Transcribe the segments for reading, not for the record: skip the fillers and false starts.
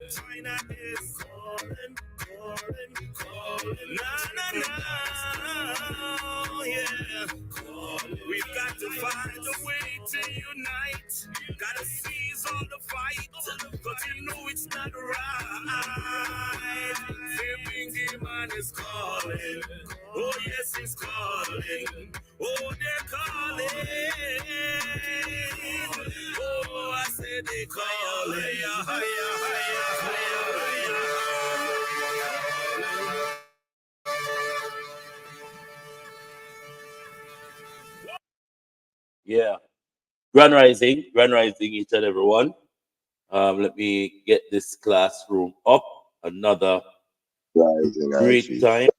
China is calling. Na na na, yeah. We've got to find a way to unite. Gotta seize all the fight, cause you know it's not right. The man is calling. Oh yes, he's calling. Oh, they're calling. Oh, I said they calling. Higher, yeah. Grand rising each and everyone. Let me get this classroom up. Another Rising, our great chief. time.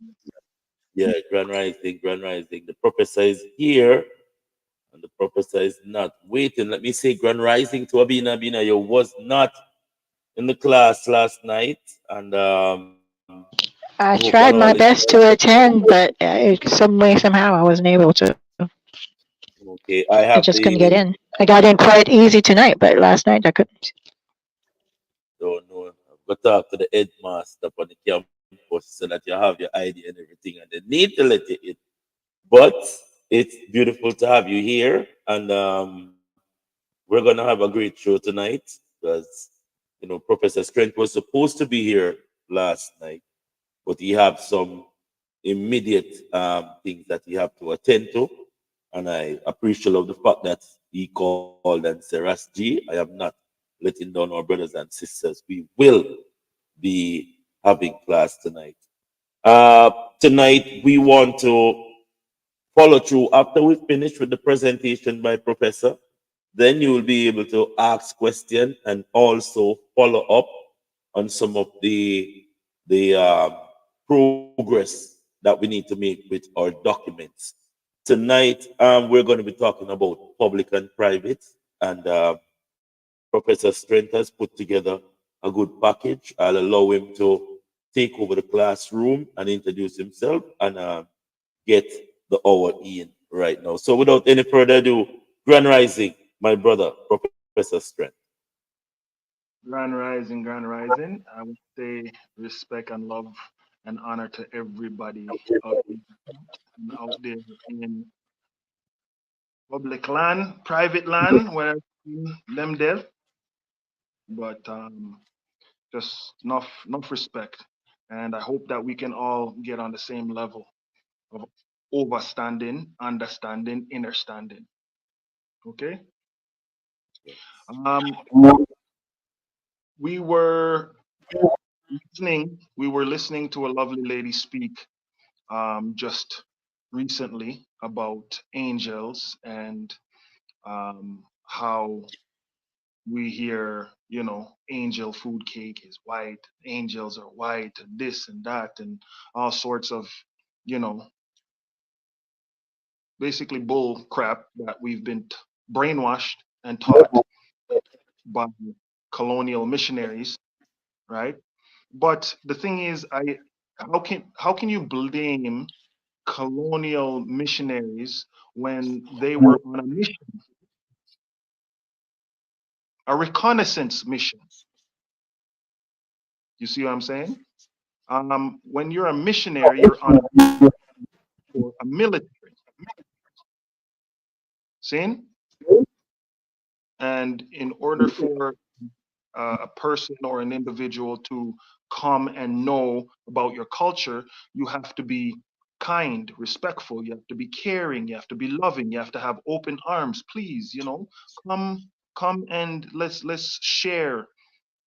Yeah, grand rising, grand rising. The professor is here and the professor is not waiting. Let me say grand rising to Abina. Abina, you was not in the class last night. And I hope I all is tried my well. best to attend, but some way, somehow, I wasn't able to. Okay, I I just have couldn't get the in. I got in quite easy tonight, but last night I couldn't. don't know. I've got to talk to the headmaster on the campus so that you have your ID and everything, and they need to let you in. But it's beautiful to have you here, and we're gonna have a great show tonight because Professor Strength was supposed to be here last night, but he have some immediate things that he have to attend to, and I appreciate of the fact that he called and said, "Ras G, I am not letting down our brothers and sisters. We will be having class tonight. Tonight we want to follow through after we finish with the presentation by Professor. Then you will be able to ask questions and also follow up on some of the progress that we need to make with our documents. Tonight, we're going to be talking about public and private, and Professor Strength has put together a good package. I'll allow him to take over the classroom and introduce himself and get the hour in right now. So without any further ado, Grand Rising, my brother, Professor Strength. Grand rising. I would say respect and love and honor to everybody out there in public land, private land, where them there. But just enough respect. And I hope that we can all get on the same level of overstanding, understanding, understanding. Okay. Um, we were we were listening to a lovely lady speak just recently about angels and how we hear, angel food cake is white, angels are white, and this and that, and all sorts of, you know, basically bull crap that we've been brainwashed and taught by colonial missionaries, right? But the thing is, how can you blame colonial missionaries when they were on a mission, a reconnaissance mission? You see what I'm saying? When you're a missionary, you're on for a military scene, and in order for a person or an individual to come and know about your culture, you have to be kind, respectful, you have to be caring, you have to be loving, you have to have open arms. Please, come come and let's share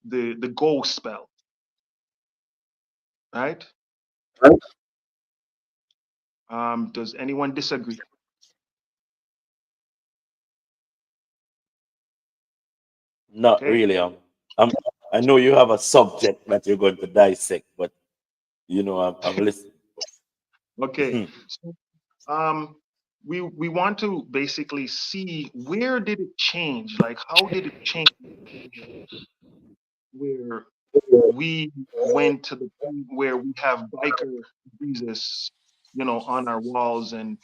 the gospel, right? Does anyone disagree? Not Okay. really. I'm, I know you have a subject that you're going to dissect, but I'm listening. Okay. So um we want to basically see where did it change? Like how did it change where we went to the point where we have biker Jesus, on our walls, and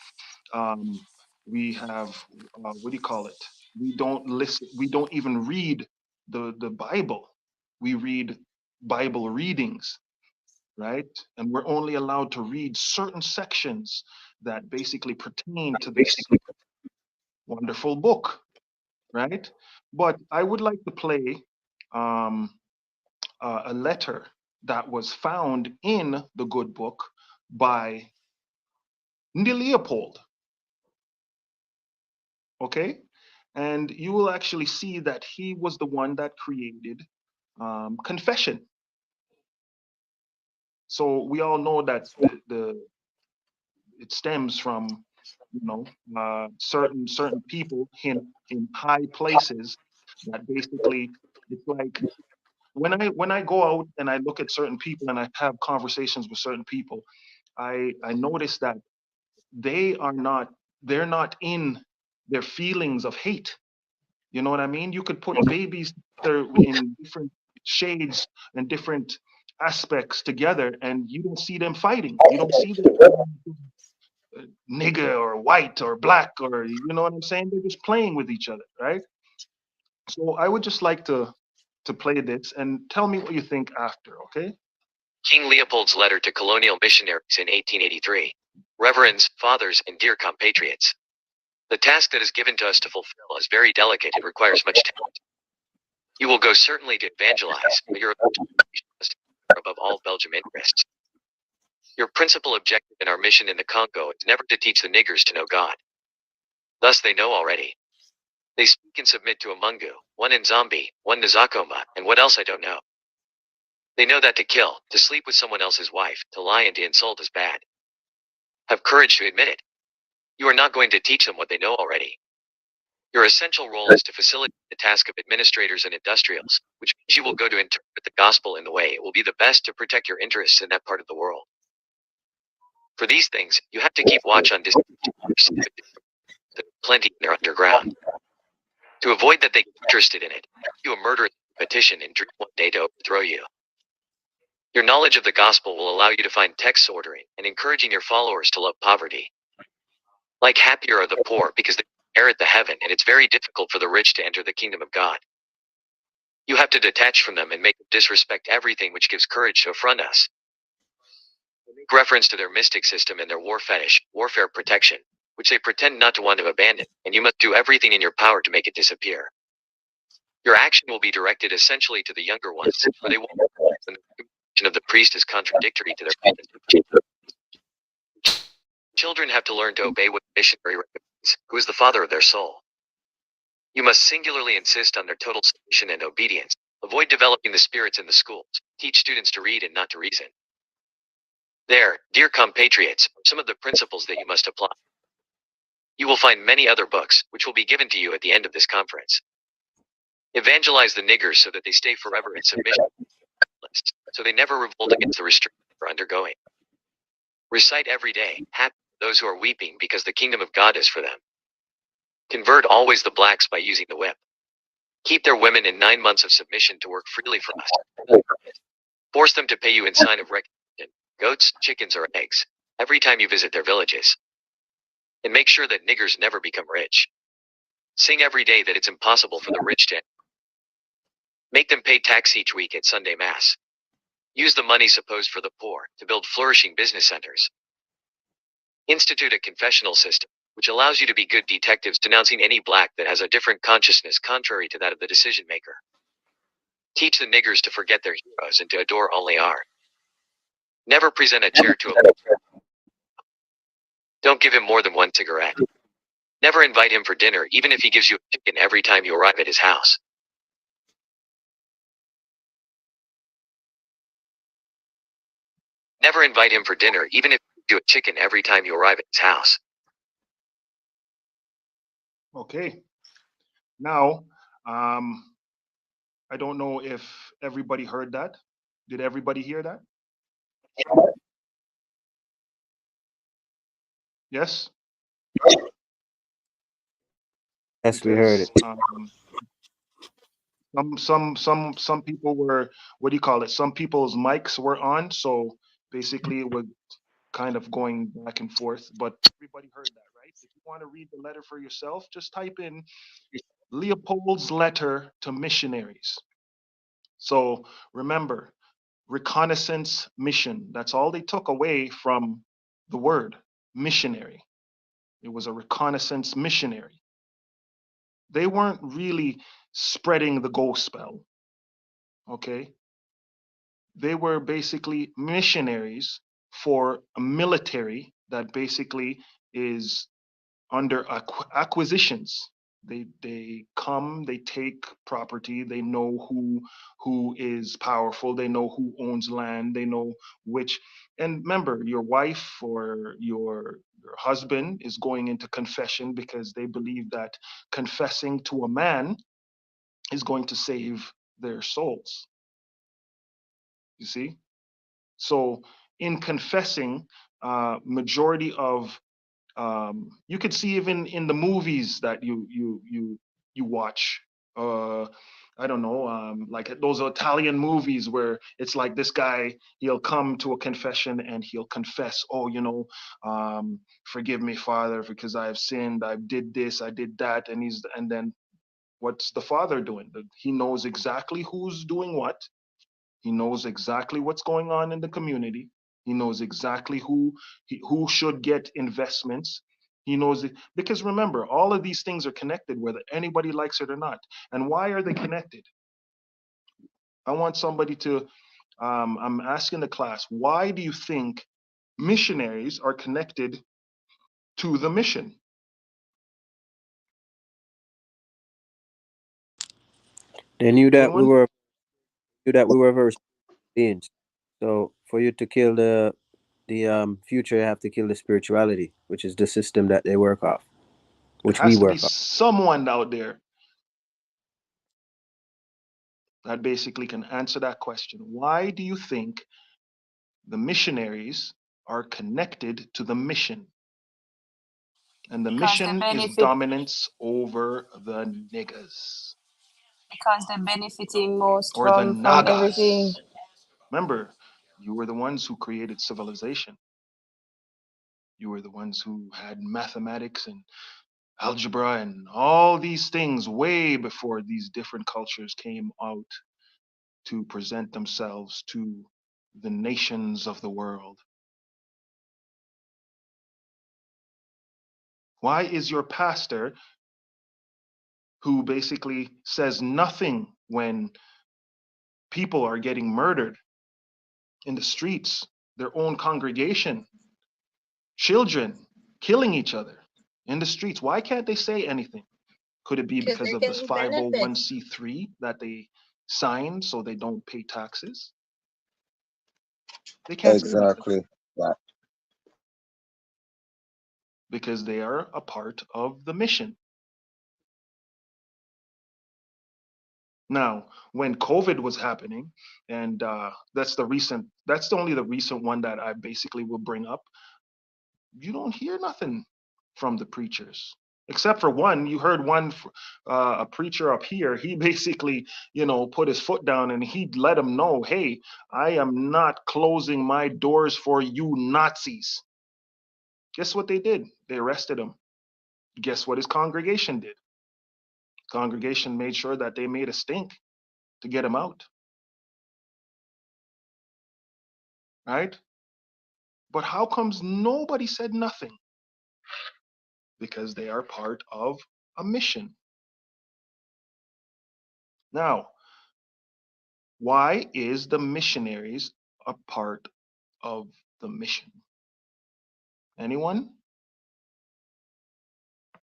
um, we have what do you call it? We don't listen. We don't even read the Bible. We read. Bible readings, right? And we're only allowed to read certain sections that basically pertain to this wonderful book, right? But I would like to play um, a letter that was found in the good book by Leopold, okay? And you will actually see that he was the one that created confession. So we all know that it stems from, you know, certain people in high places that basically, it's like when I go out and I look at certain people and I have conversations with certain people, I notice that they're not in their feelings of hate. You know what I mean? You could put babies there in different shades and different aspects together, and you don't see them fighting. You don't see them nigger or white or black, or you know what I'm saying? They're just playing with each other, right? So I would just like to play this and tell me what you think after, okay? King Leopold's letter to colonial missionaries in 1883. Reverends, fathers, and dear compatriots. The task that is given to us to fulfill is very delicate and requires much talent. You will go certainly to evangelize, but your must be above all Belgium interests. Your principal objective in our mission in the Congo is never to teach the niggers to know God. Thus they know already. They speak and submit to a Mungu, one Nzambi, one Nzakoma, and what else I don't know. They know that to kill, to sleep with someone else's wife, to lie and to insult is bad. Have courage to admit it. You are not going to teach them what they know already. Your essential role is to facilitate the task of administrators and industrials, which means you will go to interpret the gospel in the way it will be the best to protect your interests in that part of the world. For these things, you have to keep watch on plenty in their underground. To avoid that they get interested in it, you a murderous petition and dream one day to overthrow you. Your knowledge of the gospel will allow you to find texts ordering and encouraging your followers to love poverty. Like happier are the poor because they inherit the heaven, and it's very difficult for the rich to enter the kingdom of God. You have to detach from them and make them disrespect everything which gives courage to affront us. Make reference to their mystic system and their war fetish, warfare protection, which they pretend not to want to abandon, and you must do everything in your power to make it disappear. Your action will be directed essentially to the younger ones, for they will when the communication of the priest is contradictory to their parents. Children have to learn to obey what the missionary recommends, who is the father of their soul. You must singularly insist on their total submission and obedience. Avoid developing the spirits in the schools. Teach students to read and not to reason. There, dear compatriots, are some of the principles that you must apply. You will find many other books, which will be given to you at the end of this conference. Evangelize the niggers so that they stay forever in submission, so they never revolt against the restraint they're undergoing. Recite every day, happy are those who are weeping because the kingdom of God is for them. Convert always the blacks by using the whip. Keep their women in 9 months of submission to work freely for us. Force them to pay you in sign of recognition, goats, chickens, or eggs, every time you visit their villages. And make sure that niggers never become rich. Sing every day that it's impossible for the rich to. Make them pay tax each week at Sunday Mass. Use the money supposed for the poor to build flourishing business centers. Institute a confessional system, which allows you to be good detectives denouncing any black that has a different consciousness contrary to that of the decision maker. Teach the niggers to forget their heroes and to adore only our. Never present a chair to a. Don't give him more than one cigarette. Never invite him for dinner even if he gives you a chicken every time you arrive at his house. Never invite him for dinner even if you do a chicken every time you arrive at his house. Okay. Now, I don't know if everybody heard that. Did everybody hear that? Yes? Yes, we heard it. Some people were, what do you call it? Some people's mics were on, so basically it was kind of going back and forth, but everybody heard that, right? If you want to read the letter for yourself, just type in Leopold's letter to missionaries. So remember, reconnaissance mission. That's all they took away from the word missionary. It was a reconnaissance missionary. They weren't really spreading the gospel, okay? They were basically missionaries for a military that basically is under acquisitions. They come, they take property, they know who is powerful, they know who owns land, they know which. And remember, your wife or your husband is going into confession because they believe that confessing to a man is going to save their souls. You see? So in confessing, majority of you could see even in the movies that you watch. I don't know, like those Italian movies where it's like this guy, he'll come to a confession and he'll confess, oh, forgive me, Father, because I have sinned. I did this, I did that, and then what's the Father doing? He knows exactly who's doing what. He knows exactly what's going on in the community. He knows exactly who should get investments. He knows it because remember, all of these things are connected, whether anybody likes it or not. And why are they connected? I want somebody to. I'm asking the class, why do you think missionaries are connected to the mission? They knew that Anyone? we were very beings. So for you to kill the future, you have to kill the spirituality, which is the system that they work off, There which we has to be work off. someone out there that basically can answer that question. Why do you think the missionaries are connected to the mission? And the Because they mission is benefit, dominance over the niggas because they're benefiting most or the from everything. nagas. Remember, you were the ones who created civilization. You were the ones who had mathematics and algebra and all these things way before these different cultures came out to present themselves to the nations of the world. Why is your pastor, who basically says nothing when people are getting murdered in the streets, their own congregation, children killing each other in the streets? Why can't they say anything? Could it be Because because they're of this getting benefits. 501c3 that they signed so they don't pay taxes? They can't say nothing Exactly. That. because they are a part of the mission. Now, when COVID was happening, and that's only the recent one that I basically will bring up. You don't hear nothing from the preachers, except for one. You heard one, a preacher up here. He basically, put his foot down and he let them know, hey, I am not closing my doors for you Nazis. Guess what they did? They arrested him. Guess what his congregation did? Congregation made sure that they made a stink to get him out. Right? But how comes nobody said nothing? Because they are part of a mission. Now, why is the missionaries a part of the mission? Anyone?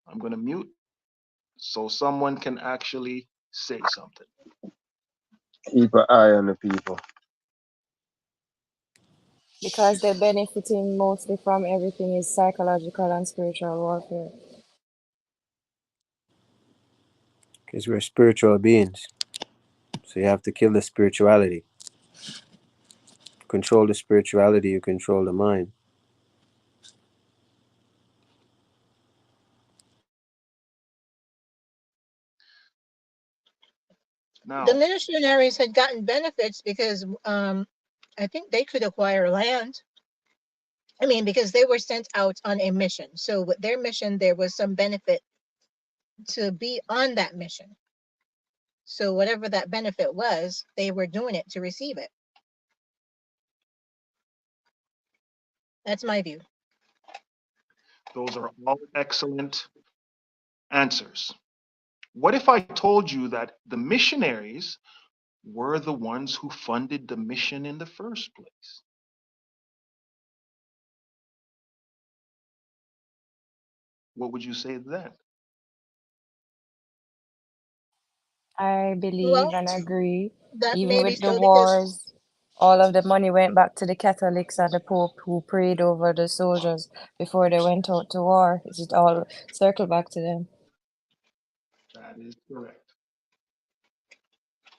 I'm going to mute so someone can actually say something. Keep an eye on the people. Because they're benefiting mostly from everything is psychological and spiritual warfare. Because we're spiritual beings. So you have to kill the spirituality. Control the spirituality, you control the mind. The Now, missionaries had gotten benefits because I think they could acquire land. I mean, because they were sent out on a mission. So with their mission, there was some benefit to be on that mission. So whatever that benefit was, they were doing it to receive it. That's my view. Those are all excellent answers. What if I told you that the missionaries were the ones who funded the mission in the first place? What would you say then? I believe Well, and agree. that Even may be with the so because wars, all of the money went back to the Catholics and the Pope who prayed over the soldiers before they went out to war. It all circled back to them. That is correct.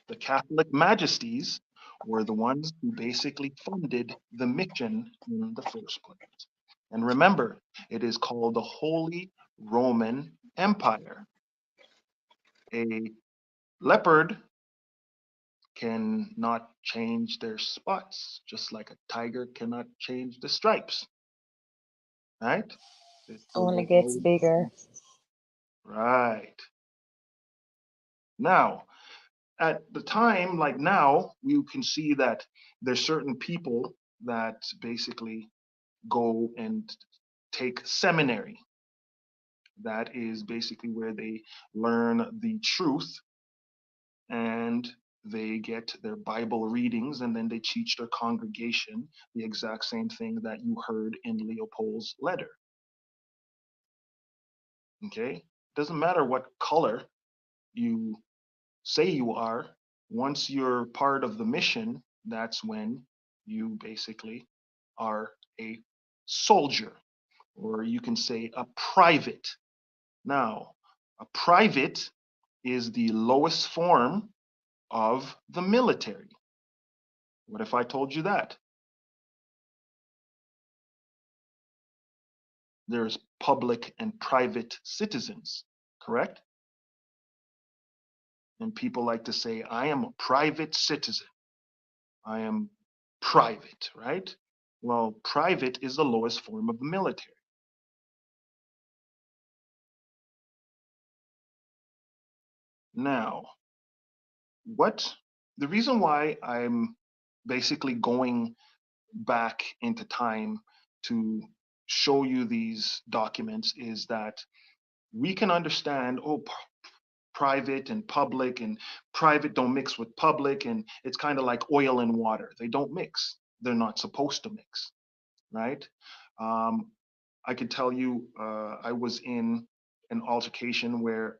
The Catholic majesties were the ones who basically funded the mission in the first place. And remember, it is called the Holy Roman Empire. A leopard cannot change their spots, just like a tiger cannot change the stripes, right? They Only will gets always be bigger. right. Now, at the time, like now, you can see that there's certain people that basically go and take seminary. That is basically where they learn the truth and they get their Bible readings and then they teach their congregation the exact same thing that you heard in Leopold's letter. Okay? Doesn't matter what color you say you are, once you're part of the mission, that's when you basically are a soldier, or you can say a private. Now, a private is the lowest form of the military. What if I told you that? There's public and private citizens, correct? And people like to say, I am a private citizen. I am private, right? Well, private is the lowest form of the military. Now, what the reason why I'm basically going back into time to show you these documents is that we can understand, oh, private and public, and private don't mix with public, and it's kind of like oil and water. They don't mix. They're not supposed to mix, right? I could tell you, I was in an altercation where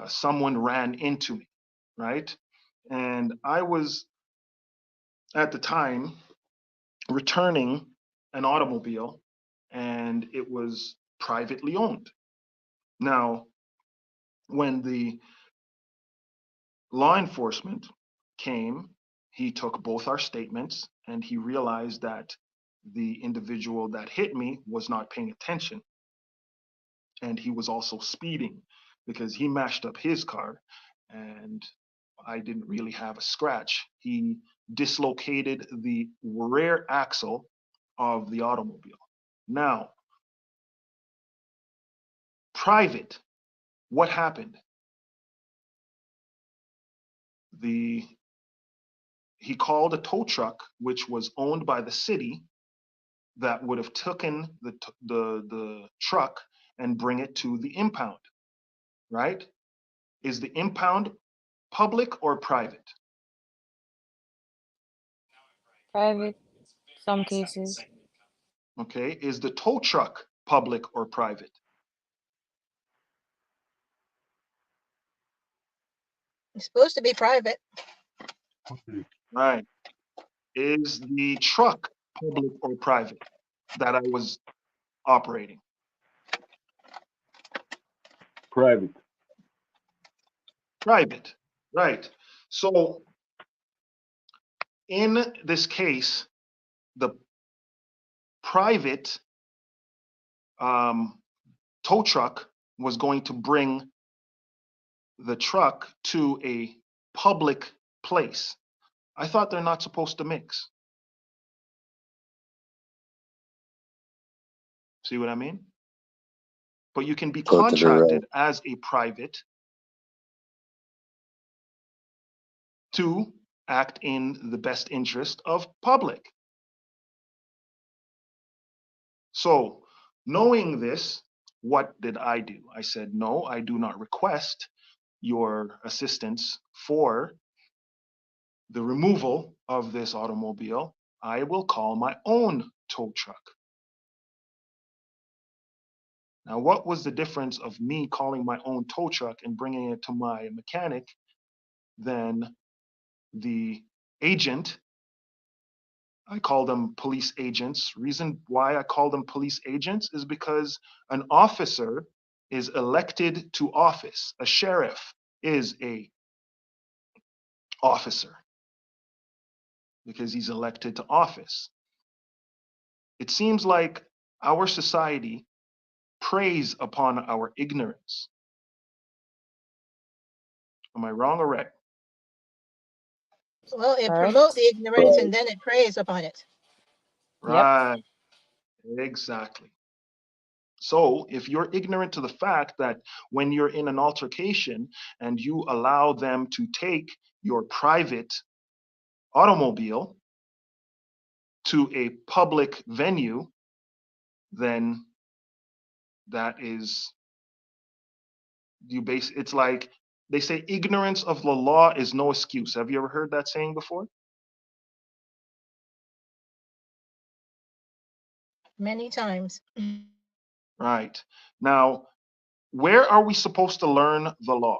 someone ran into me, right? And I was at the time returning an automobile and it was privately owned. Now, when the law enforcement came, he took both our statements and he realized that the individual that hit me was not paying attention. And he was also speeding because he mashed up his car and I didn't really have a scratch. He dislocated the rear axle of the automobile. Now, private, what happened? He called a tow truck, which was owned by the city, that would have taken the truck and bring it to the impound, right? Is the impound public or private? Private, some cases. Okay, is the tow truck public or private? it's supposed to be private. Right. Is the truck public or private that I was operating? Private. Private, right. So in this case, the private tow truck was going to bring the truck to a public place. I thought they're not supposed to mix. See what I mean? But you can be Totally right. contracted as a private to act in the best interest of public. So, knowing this, what did I do? I said, no, I do not request your assistance for the removal of this automobile. I will call my own tow truck. Now, what was the difference of me calling my own tow truck and bringing it to my mechanic than the agent? I call them police agents. Reason why I call them police agents is because an officer is elected to office. A sheriff is a officer because he's elected to office. It seems like our society preys upon our ignorance. Am I wrong or right? Well, it Correct. promotes the ignorance and then it preys upon it. Right. Exactly. So if you're ignorant to the fact that when you're in an altercation and you allow them to take your private automobile to a public venue, then that is it's like they say ignorance of the law is no excuse. Have you ever heard that saying before? Many times. Right. Now, where are we supposed to learn the law?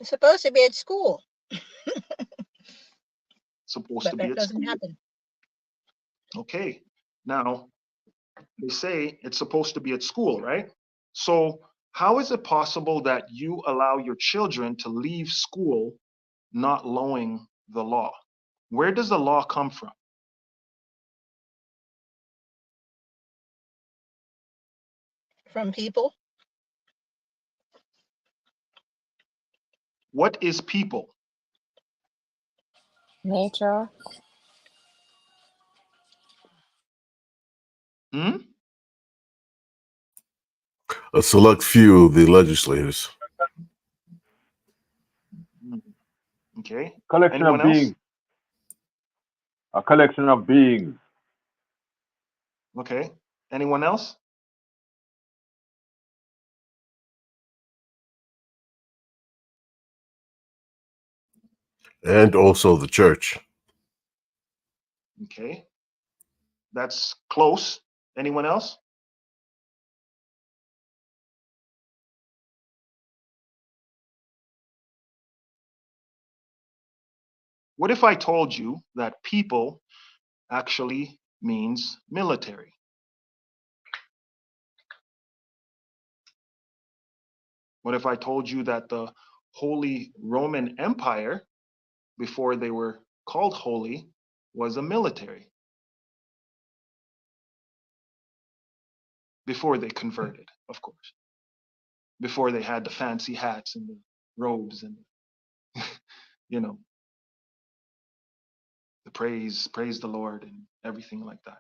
It's supposed to be at school, Supposed but to be that at doesn't school. happen. Okay. Now, they say it's supposed to be at school, right? So, how is it possible that you allow your children to leave school not knowing the law? Where does the law come from? From people. What is people? Nature. Hmm? A select few of the legislators. Okay. Collection Anyone of else? beings. A collection of beings. Okay. Anyone else? And also the church. Okay. That's close. Anyone else? What if I told you that people actually means military? What if I told you that the Holy Roman Empire, before they were called holy, was a military? Before they converted, of course. Before they had the fancy hats and the robes and you know, the praise the Lord and everything like that.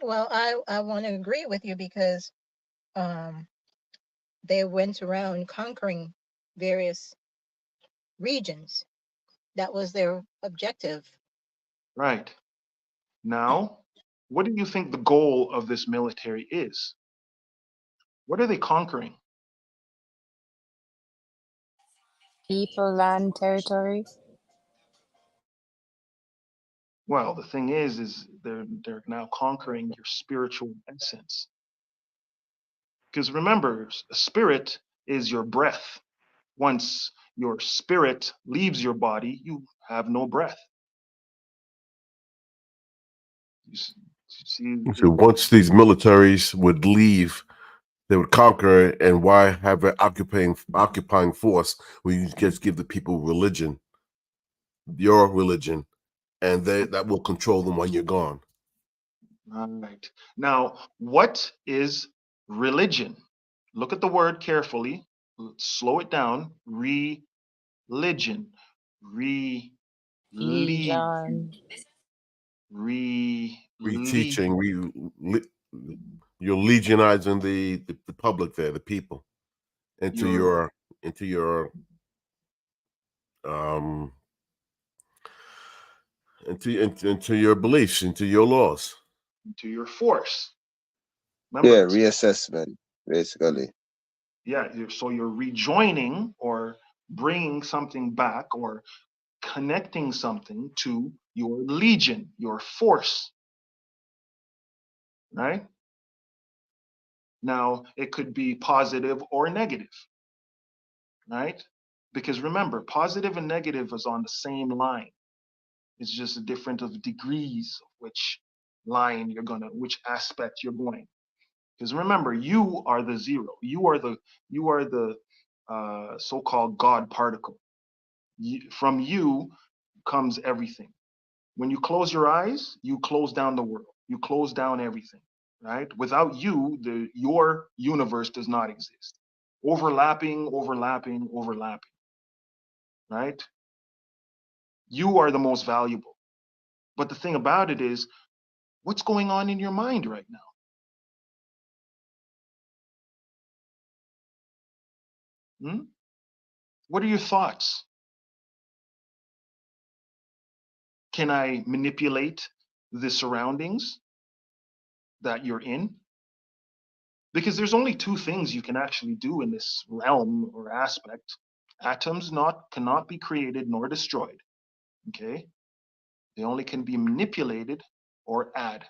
Well, I want to agree with you because they went around conquering various regions. That was their objective. Right. Now, what do you think the goal of this military is? What are they conquering? People, land, territory. Well, the thing is they're now conquering your spiritual essence. Because remember, spirit is your breath. Once your spirit leaves your body, you have no breath. You see, So once these militaries would leave, they would conquer, and why have an occupying force when you just give the people religion, your religion, and that will control them when you're gone. right. Now, what is religion? Look at the word carefully. Slow it down. Religion. Religion. Religion. Reteaching, you're legionizing the public there, the people, into You're your um into your beliefs, into your laws, into your force. Remember, Yeah, reassessment, basically. yeah, so you're rejoining or bringing something back or connecting something to your legion, your force, right? Now, it could be positive or negative, right? Because remember, positive and negative is on the same line. It's just a different of degrees of which line you're gonna, which aspect you're going. Because remember, you are the zero. You are the so-called God particle. From you comes everything. When you close your eyes, you close down the world. You close down everything, right? Without you, your universe does not exist. Overlapping, overlapping, overlapping, right? You are the most valuable. But the thing about it is, what's going on in your mind right now? Hmm? What are your thoughts? Can I manipulate the surroundings that you're in? Because there's only two things you can actually do in this realm or aspect. Atoms cannot be created nor destroyed. Okay? They only can be manipulated or add.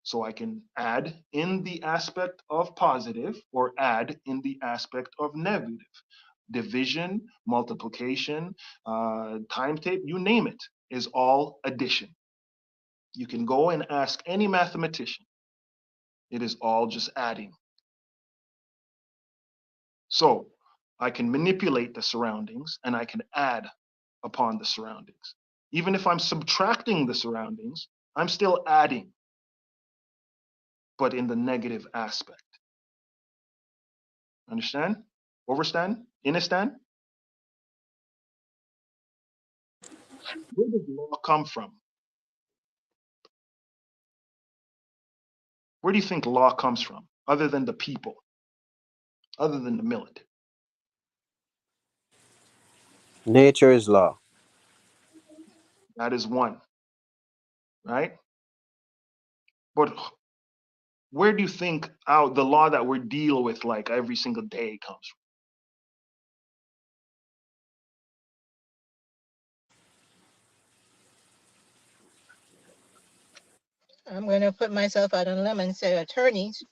So I can add in the aspect of positive or add in the aspect of negative. Division, multiplication, time tape, you name it, is all addition. You can go and ask any mathematician. It is all just adding. So I can manipulate the surroundings and I can add upon the surroundings. Even if I'm subtracting the surroundings, I'm still adding, but in the negative aspect. Understand? Overstand? Understand? Where does law come from? Where do you think law comes from, other than the people, other than the military? Nature is law. That is one, right? But where do you think the law that we deal with like every single day comes I'm going to put myself out on a limb and say attorneys.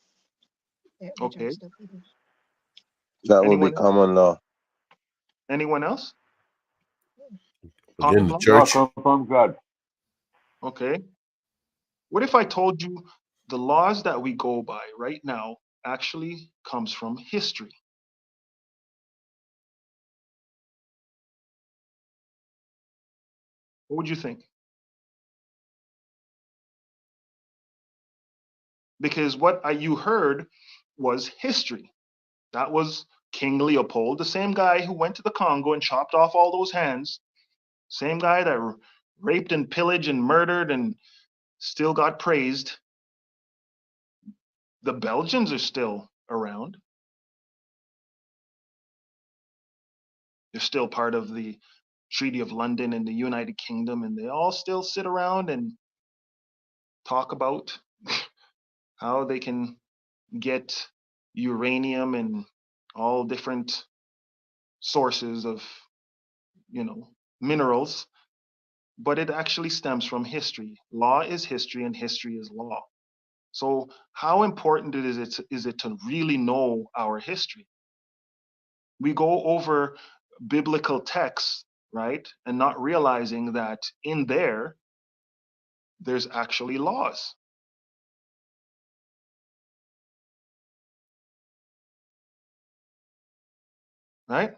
from? Okay. That will be Anyone else? common law. Anyone else? again, Common the law? Law church. come from God. Okay. What if I told you the laws that we go by right now actually comes from history? What would you think? Because what you heard was history. That was King Leopold, the same guy who went to the Congo and chopped off all those hands, same guy that raped and pillaged and murdered and still got praised. The Belgians are still around. They're still part of the Treaty of London and the United Kingdom, and they all still sit around and talk about how they can get uranium and all different sources of, minerals, but it actually stems from history. Law is history and history is law. So how important is it to really know our history? We go over biblical texts, right? And not realizing that in there's actually laws. Right?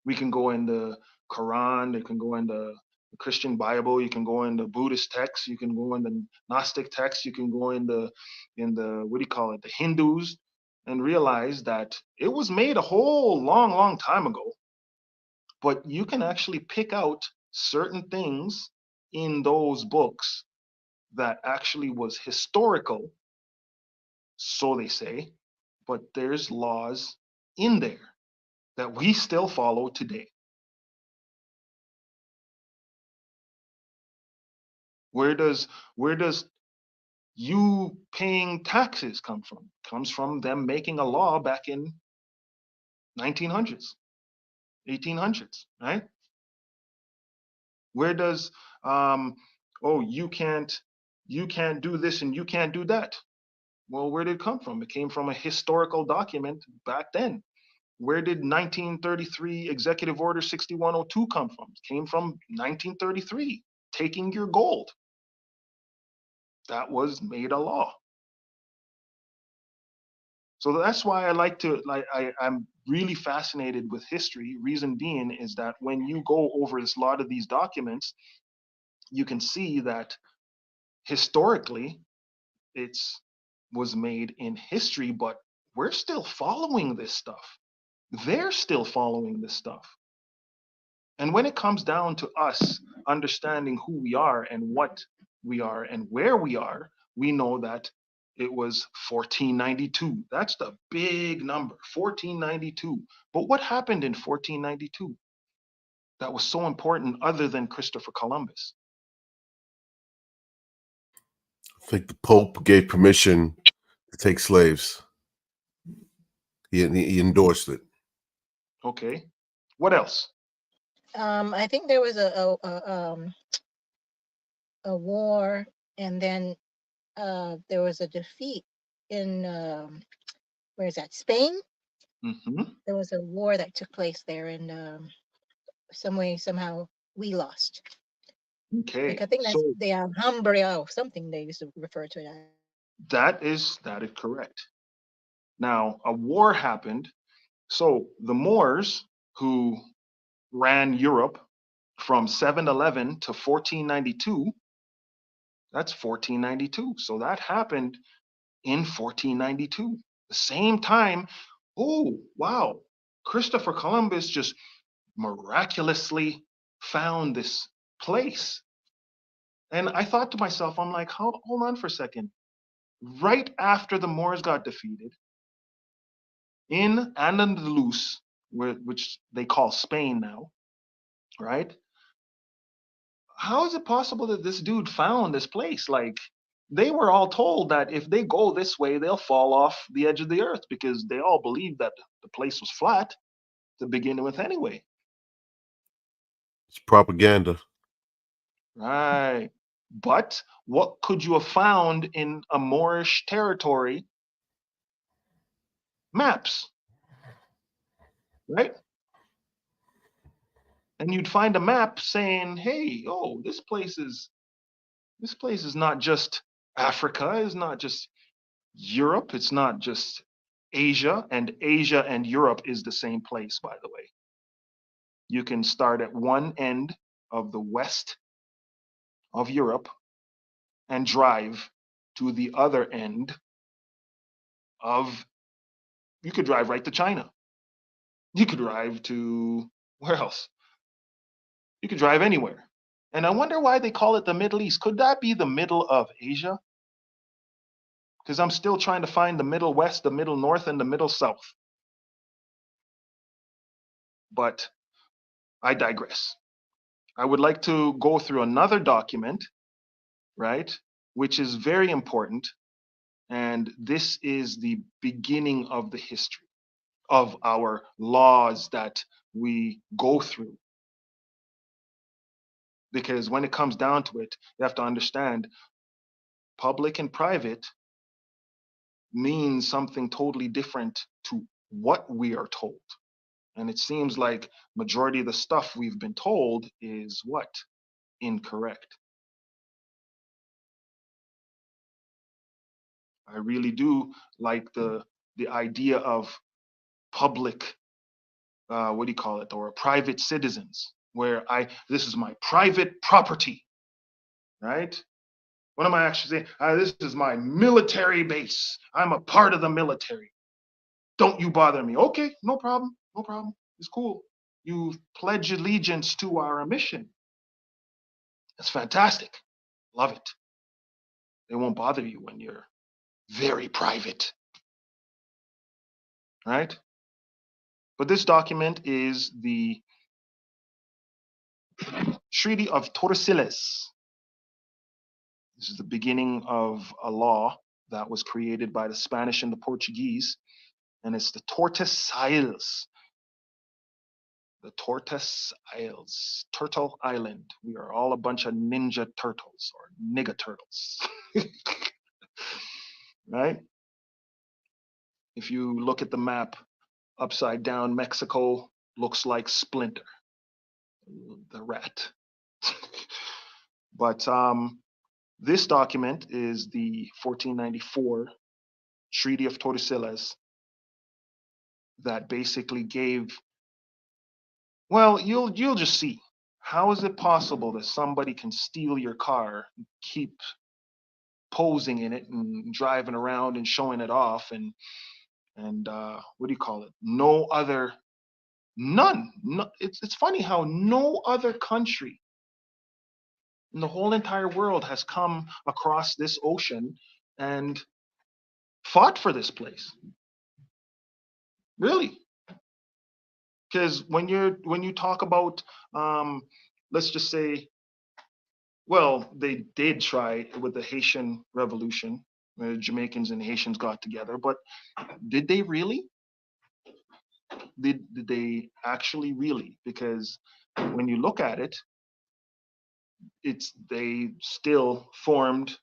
We can go in the Quran, you can go in the Christian Bible, you can go in the Buddhist text, you can go in the Gnostic text, you can go in the what do you call it, the Hindus, and realize that it was made a whole long time ago. But you can actually pick out certain things in those books that actually was historical, so they say, but there's laws in there that we still follow today. Where does you paying taxes come from? Comes from them making a law back in 1900s, 1800s, right? Where does oh, you can't do this and you can't do that? Well, where did it come from? It came from a historical document back then. Where did 1933 Executive Order 6102 come from? It came from 1933, taking your gold. That was made a law. So that's why I'm really fascinated with history. Reason being is that when you go over a lot of these documents, you can see that historically it's was made in history, but we're still following this stuff. They're still following this stuff. And when it comes down to us understanding who we are and what we are and where we are, we know that it was 1492. That's the big number, 1492. But what happened in 1492 that was so important other than Christopher Columbus? I think the Pope gave permission to take slaves. He endorsed it. Okay. What else? I think there was a war, and then there was a defeat in where is that? Spain. Mm-hmm. There was a war that took place there, and some way somehow we lost. Okay. Like, I think that's So the Alhambra or something they used to refer to that. that is correct. Now, a war happened. So the Moors, who ran Europe from 711 to 1492, that's 1492. So that happened in 1492. The same time, oh, wow, Christopher Columbus just miraculously found this place. And I thought to myself, I'm like, hold on for a second. Right after the Moors got defeated in Andalus, which they call Spain now, right? How is it possible that this dude found this place? Like, they were all told that if they go this way, they'll fall off the edge of the earth because they all believed that the place was flat to begin with anyway. It's propaganda. Right. But what could you have found in a Moorish territory? Maps, right? And you'd find a map saying, hey, oh, this place is not just Africa, it's not just Europe, it's not just Asia and Europe is the same place, by the way. You can start at one end of the west of Europe and drive to the other end of, you could drive right to China. You could drive to, where else? You could drive anywhere. And I wonder why they call it the Middle East. Could that be the middle of Asia? Because I'm still trying to find the Middle West, the Middle North, and the Middle South. But I digress. I would like to go through another document, right, which is very important. And this is the beginning of the history of our laws that we go through. Because when it comes down to it, you have to understand public and private means something totally different to what we are told. And it seems like majority of the stuff we've been told is what? Incorrect. I really do like the idea of public, what do you call it, or private citizens, where this is my private property, right? What am I actually saying? This is my military base. I'm a part of the military. Don't you bother me. Okay, no problem, no problem. It's cool. You pledge allegiance to our mission. That's fantastic. Love it. They won't bother you when you're very private, right? But this document is the Treaty of Tordesillas. This is the beginning of a law that was created by the Spanish and the Portuguese, and it's the Tortoise The Tortoise Isles, Turtle Island. We are all a bunch of ninja turtles or nigga turtles. Right? If you look at the map upside down, Mexico looks like Splinter, the rat. But this document is the 1494 Treaty of Tordesillas that basically gave, well, you'll just see. How is it possible that somebody can steal your car, keep posing in it and driving around and showing it off, and what do you call it? None. No, it's funny how no other country in the whole entire world has come across this ocean and fought for this place. Really. Because when you talk about let's just say, well, they did try with the Haitian Revolution, where the Jamaicans and Haitians got together, but did they really? Did they actually really? Because when you look at it, they still formed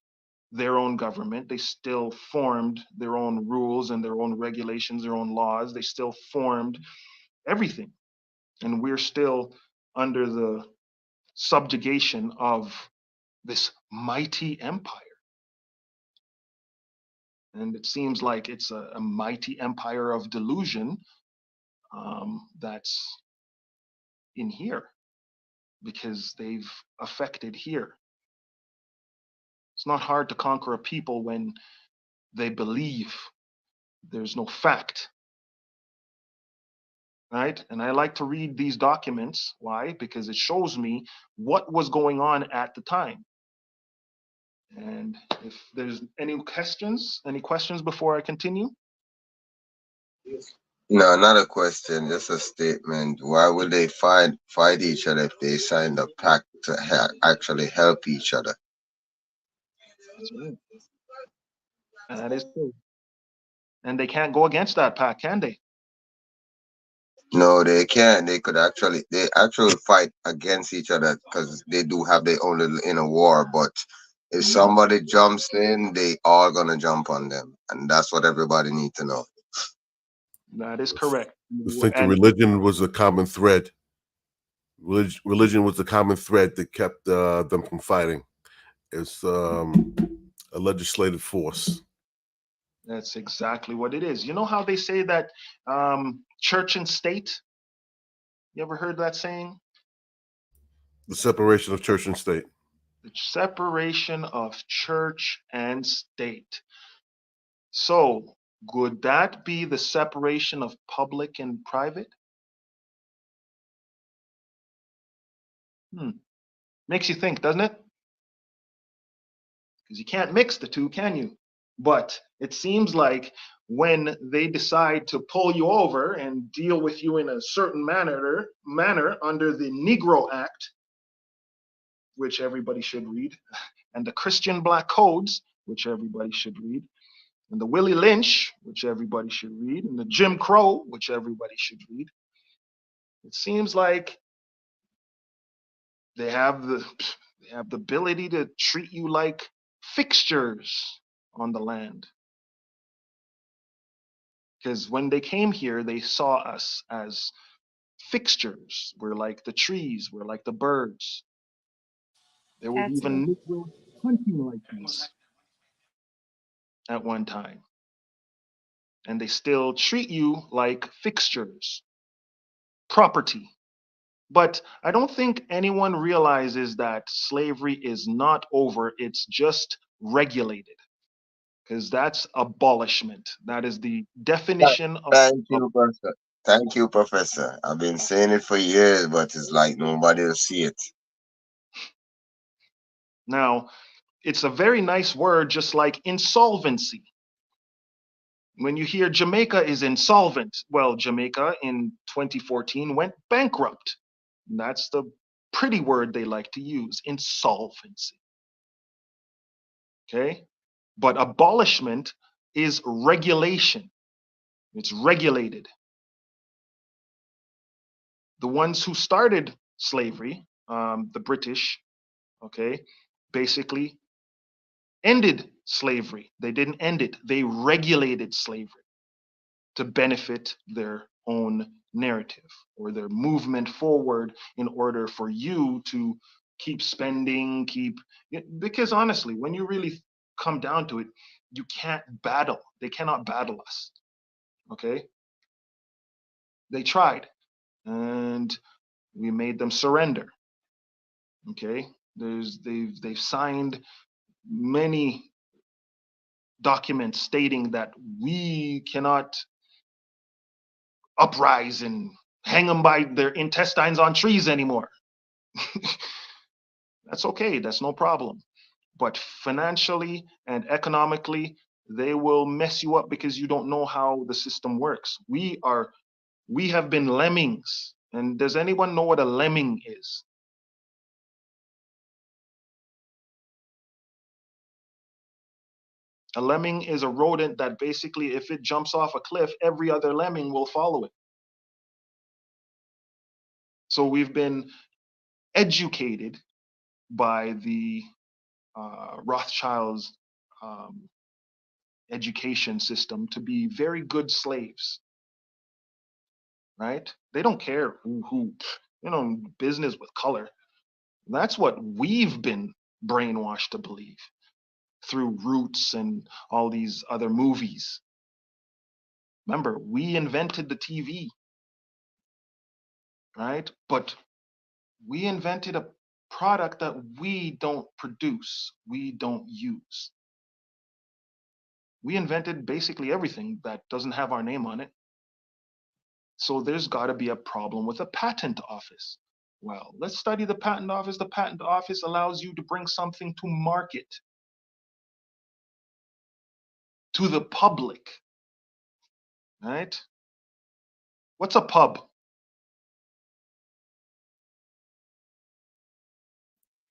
their own government. They still formed their own rules and their own regulations, their own laws. They still formed everything. And we're still under the subjugation of this mighty empire. And it seems like it's a mighty empire of delusion that's in here, because they've affected here. It's not hard to conquer a people when they believe there's no fact, right? And I like to read these documents. Why? Because it shows me what was going on at the time. And if there's any questions before I continue? No, not a question, just a statement. Why would they fight each other if they signed a pact to actually help each other? That's right. That is true. And they can't go against that pact, can they? No, they can't. They actually fight against each other because they do have their own little inner war. But if somebody jumps in, they all gonna jump on them, and that's what everybody needs to know. That is correct. I think the And religion was a common thread. Religion was the common thread that kept them from fighting. It's a legislative force. that's exactly what it is. You know how they say that church and state? You ever heard that saying? The separation of church and state. The separation of church and state. So, would that be the separation of public and private? Makes you think, doesn't it? Because you can't mix the two, can you? But it seems like when they decide to pull you over and deal with you in a certain manner under the Negro Act, which everybody should read, and the Christian Black Codes, which everybody should read, and the Willie Lynch, which everybody should read, and the Jim Crow, which everybody should read, it seems like they have the ability to treat you like fixtures on the land. Because when they came here, they saw us as fixtures. We're like the trees, we're like the birds. There was That's even Negro hunting license at one time. And they still treat you like fixtures, property. But I don't think anyone realizes that slavery is not over, it's just regulated. Because that's abolishment. That is the definition of. Thank you, Professor. Thank you, Professor. I've been saying it for years, but it's like nobody will see it. Now, it's a very nice word, just like insolvency. When you hear Jamaica is insolvent, well, Jamaica in 2014 went bankrupt. That's the pretty word they like to use, insolvency. Okay. But abolishment is regulation. It's regulated. The ones who started slavery, the British, okay, basically ended slavery. They didn't end it. They regulated slavery to benefit their own narrative or their movement forward in order for you to keep spending, because honestly, when you really come down to it, you can't battle. They cannot battle us. Okay. They tried and we made them surrender. Okay. They've signed many documents stating that we cannot uprise and hang them by their intestines on trees anymore. That's okay. That's no problem. But financially and economically, they will mess you up because you don't know how the system works. We have been lemmings. And does anyone know what a lemming is? A lemming is a rodent that basically, if it jumps off a cliff, every other lemming will follow it. So we've been educated by the Rothschilds education system to be very good slaves, right? They don't care who business with color. That's what we've been brainwashed to believe through Roots and all these other movies. Remember, we invented the TV, right? But we invented a product that we don't produce, we don't use. We invented basically everything that doesn't have our name on it. So there's got to be a problem with a patent office. Well, let's study the patent office. The patent office allows you to bring something to market, to the public, right? What's a pub?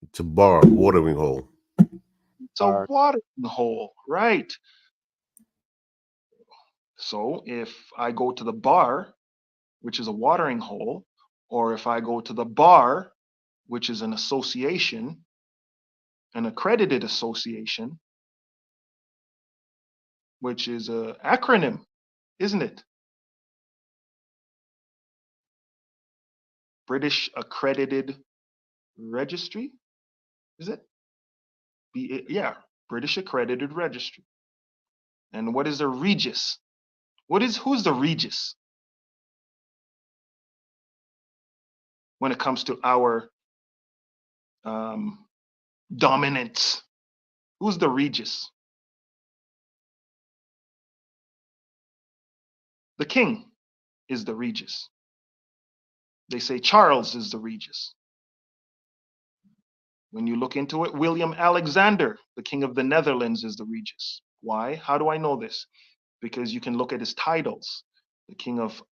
It's a bar, watering hole. It's a watering hole, right? So if I go to the bar, which is a watering hole, or if I go to the bar, which is an association, an accredited association, which is an acronym, isn't it? British Accredited Registry, is it? Yeah, British Accredited Registry. And what is a Regis? Who's the Regis when it comes to our dominance? Who's the Regis? The king is the Regis. They say Charles is the Regis. When you look into it, William Alexander, the king of the Netherlands, is the Regis. Why? How do I know this? Because you can look at his titles. The king of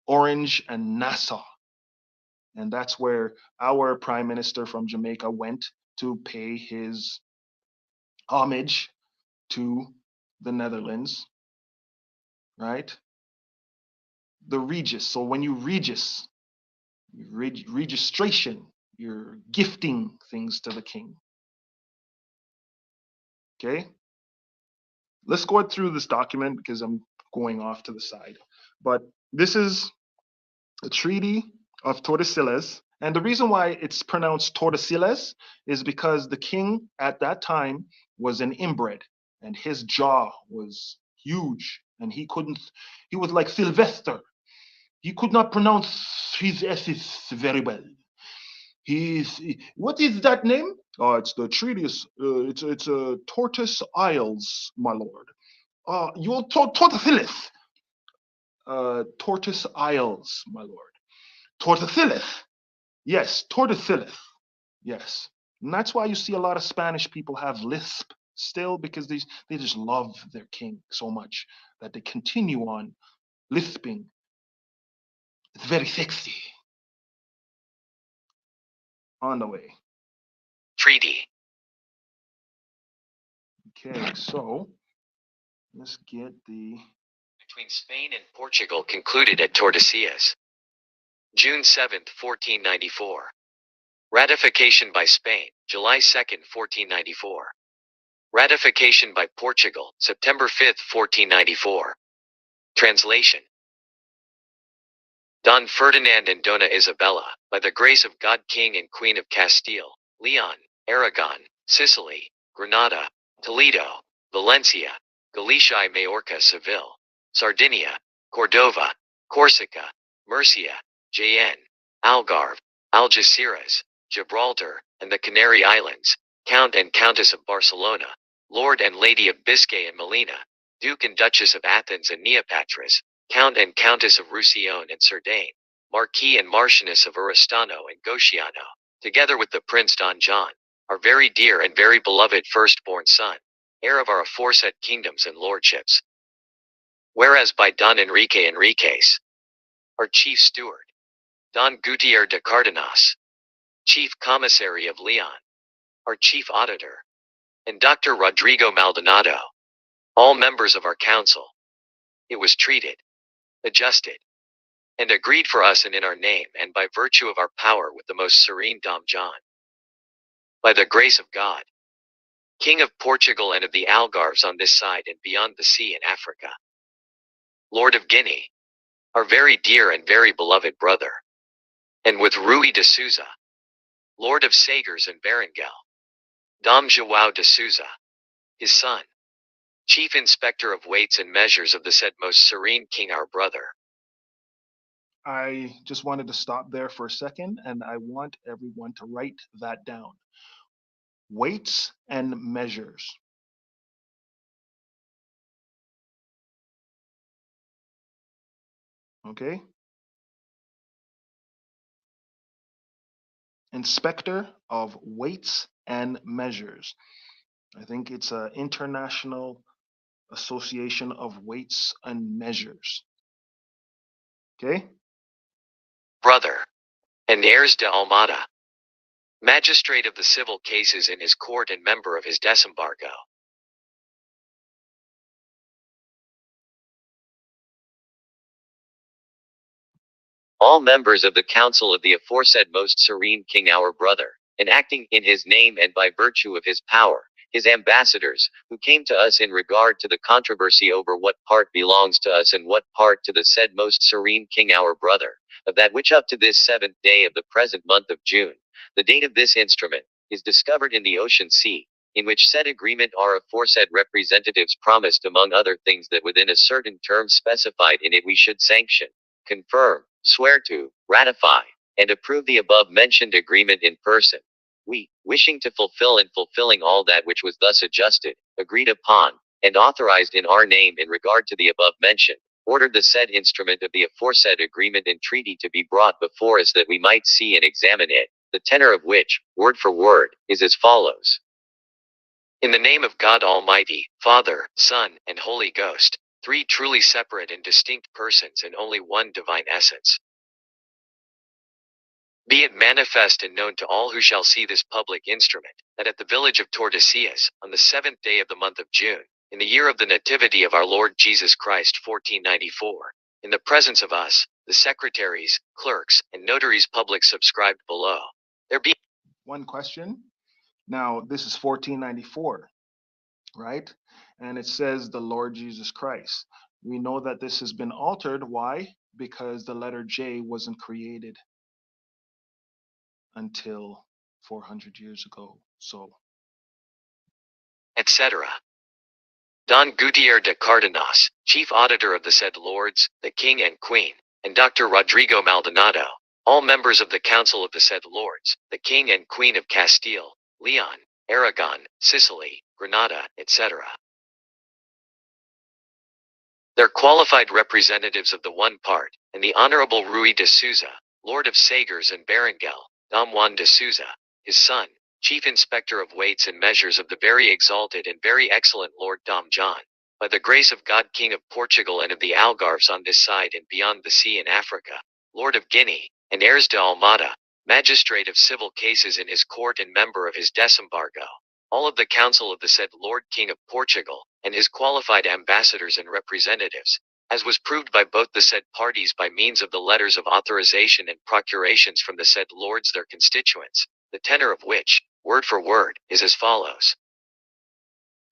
Orange and Nassau. And that's where our prime minister from Jamaica went to pay his homage to the Netherlands, right? The Regis. So when you Regis, registration, you're gifting things to the king. Okay? Let's go through this document because I'm going off to the side. But this is the Treaty of Tordesillas. And the reason why it's pronounced Tordesillas is because the king at that time was an inbred and his jaw was huge and he was like Sylvester. He could not pronounce his S's very well. What is that name? It's the treatise. It's Tortoise Isles, my lord. You're Tortosillas. Tortoise Isles, my lord. Tortosillas. Yes, Tortosillas. Yes. And that's why you see a lot of Spanish people have lisp still, because they just love their king so much that they continue on lisping. It's very sexy. On the way. Treaty. Okay, so let's get the Between Spain and Portugal concluded at Tordesillas. June 7th, 1494. Ratification by Spain, July 2nd, 1494. Ratification by Portugal, September 5th, 1494. Translation. Don Ferdinand and Dona Isabella, by the grace of God King and Queen of Castile, Leon, Aragon, Sicily, Granada, Toledo, Valencia, Galicia y Majorca, Seville, Sardinia, Cordova, Corsica, Murcia, Jaén, Algarve, Algeciras, Gibraltar, and the Canary Islands, Count and Countess of Barcelona, Lord and Lady of Biscay and Melina, Duke and Duchess of Athens and Neopatras, Count and Countess of Roussillon and Cerdagne, Marquis and Marchioness of Oristano and Gociano, together with the Prince Don John, our very dear and very beloved firstborn son, heir of our aforesaid kingdoms and lordships. Whereas by Don Enrique Enriquez, our chief steward, Don Gutierre de Cardenas, chief commissary of Leon, our chief auditor, and Dr. Rodrigo Maldonado, all members of our council, it was treated, adjusted, and agreed for us and in our name and by virtue of our power with the most serene Dom John. By the grace of God, King of Portugal and of the Algarves on this side and beyond the sea in Africa, Lord of Guinea, our very dear and very beloved brother, and with Rui de Souza, Lord of Sagres and Berenguel, Dom João de Souza, his son, Chief Inspector of Weights and Measures of the said most serene King our brother. I just wanted to stop there for a second, and I want everyone to write that down. Weights and measures. Okay? Inspector of Weights and Measures. I think it's an International Association of Weights and Measures. Okay? Brother, and heirs de Almada, magistrate of the civil cases in his court and member of his desembargo. All members of the council of the aforesaid most serene King our brother, and acting in his name and by virtue of his power, his ambassadors, who came to us in regard to the controversy over what part belongs to us and what part to the said most serene King our brother, of that which up to this 7th day of the present month of June, the date of this instrument, is discovered in the ocean sea, in which said agreement our aforesaid representatives promised among other things that within a certain term specified in it we should sanction, confirm, swear to, ratify, and approve the above mentioned agreement in person. We, wishing to fulfill and fulfilling all that which was thus adjusted, agreed upon, and authorized in our name in regard to the above mentioned, ordered the said instrument of the aforesaid agreement and treaty to be brought before us that we might see and examine it, the tenor of which, word for word, is as follows. In the name of God Almighty, Father, Son, and Holy Ghost, three truly separate and distinct persons and only one divine essence. Be it manifest and known to all who shall see this public instrument, that at the village of Tordesillas, on the 7th day of the month of June, in the year of the Nativity of our Lord Jesus Christ 1494, in the presence of us, the secretaries, clerks, and notaries public subscribed below, there be One question. Now, this is 1494, right? And it says the Lord Jesus Christ. We know that this has been altered. Why? Because the letter J wasn't created until 400 years ago. So, etc. Don Gutierre de Cardenas, Chief Auditor of the said Lords, the King and Queen, and Dr. Rodrigo Maldonado, all members of the Council of the said Lords, the King and Queen of Castile, Leon, Aragon, Sicily, Granada, etc. Their qualified representatives of the one part, and the Honorable Rui de Souza, Lord of Sagres and Berenguel, Dom Juan de Souza, his son, Chief Inspector of Weights and Measures of the very exalted and very excellent Lord Dom John, by the grace of God King of Portugal and of the Algarves on this side and beyond the sea in Africa, Lord of Guinea, and heirs de Almada, magistrate of civil cases in his court and member of his desembargo, all of the council of the said Lord King of Portugal, and his qualified ambassadors and representatives, as was proved by both the said parties by means of the letters of authorization and procurations from the said lords their constituents, the tenor of which, word for word, is as follows.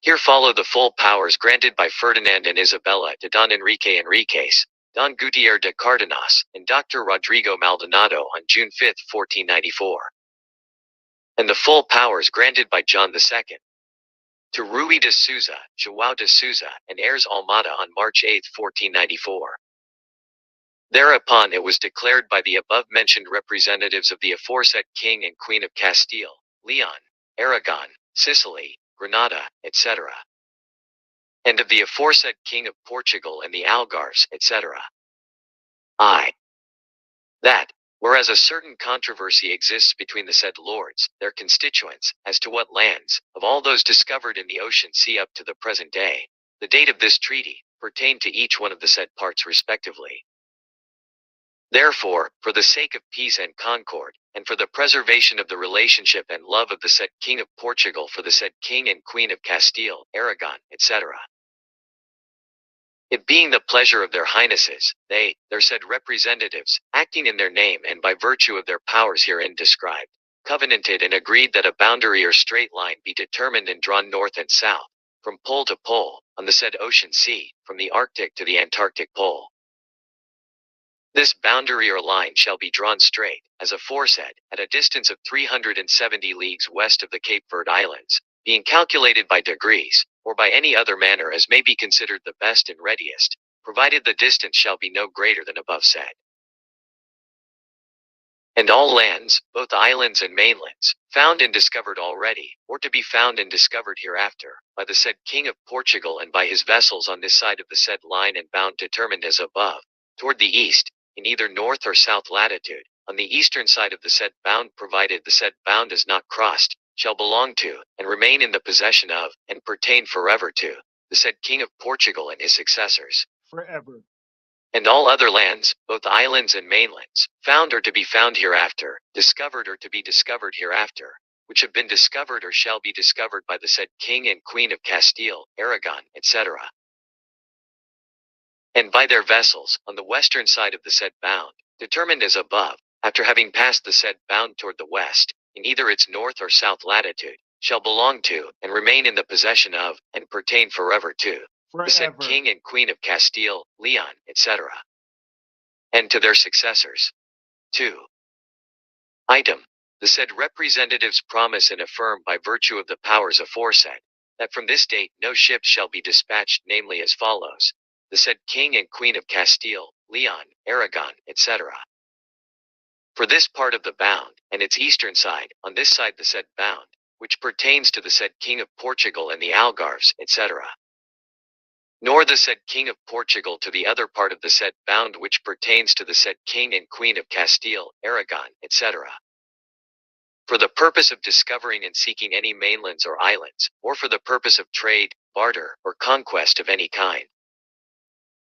Here follow the full powers granted by Ferdinand and Isabella to Don Enrique Enriquez, Don Gutierre de Cardenas, and Dr. Rodrigo Maldonado on June 5, 1494. And the full powers granted by John II to Rui de Souza, João de Souza, and heirs Almada on March 8, 1494. Thereupon it was declared by the above-mentioned representatives of the aforesaid King and Queen of Castile, Leon, Aragon, Sicily, Granada, etc., and of the aforesaid King of Portugal and the Algarves, etc. That, whereas a certain controversy exists between the said lords, their constituents, as to what lands, of all those discovered in the ocean sea up to the present day, the date of this treaty, pertain to each one of the said parts respectively. Therefore, for the sake of peace and concord, and for the preservation of the relationship and love of the said King of Portugal for the said King and Queen of Castile, Aragon, etc., it being the pleasure of their highnesses, they, their said representatives, acting in their name and by virtue of their powers herein described, covenanted and agreed that a boundary or straight line be determined and drawn north and south, from pole to pole, on the said ocean sea, from the Arctic to the Antarctic pole. This boundary or line shall be drawn straight, as aforesaid, at a distance of 370 leagues west of the Cape Verde Islands, being calculated by degrees, or by any other manner as may be considered the best and readiest, provided the distance shall be no greater than above said. And all lands, both islands and mainlands, found and discovered already, or to be found and discovered hereafter, by the said King of Portugal and by his vessels on this side of the said line and bound determined as above, toward the east, in either north or south latitude, on the eastern side of the said bound provided the said bound is not crossed, shall belong to, and remain in the possession of, and pertain forever to, the said King of Portugal and his successors. Forever. And all other lands, both islands and mainlands, found or to be found hereafter, discovered or to be discovered hereafter, which have been discovered or shall be discovered by the said King and Queen of Castile, Aragon, etc., and by their vessels, on the western side of the said bound, determined as above, after having passed the said bound toward the west, in either its north or south latitude, shall belong to, and remain in the possession of, and pertain forever to, the said King and Queen of Castile, Leon, etc., and to their successors. 2. Item. The said representatives promise and affirm by virtue of the powers aforesaid, that from this date no ships shall be dispatched, namely as follows. The said King and Queen of Castile, Leon, Aragon, etc., for this part of the bound, and its eastern side, on this side the said bound, which pertains to the said King of Portugal and the Algarves, etc., nor the said King of Portugal to the other part of the said bound which pertains to the said King and Queen of Castile, Aragon, etc., for the purpose of discovering and seeking any mainlands or islands, or for the purpose of trade, barter, or conquest of any kind.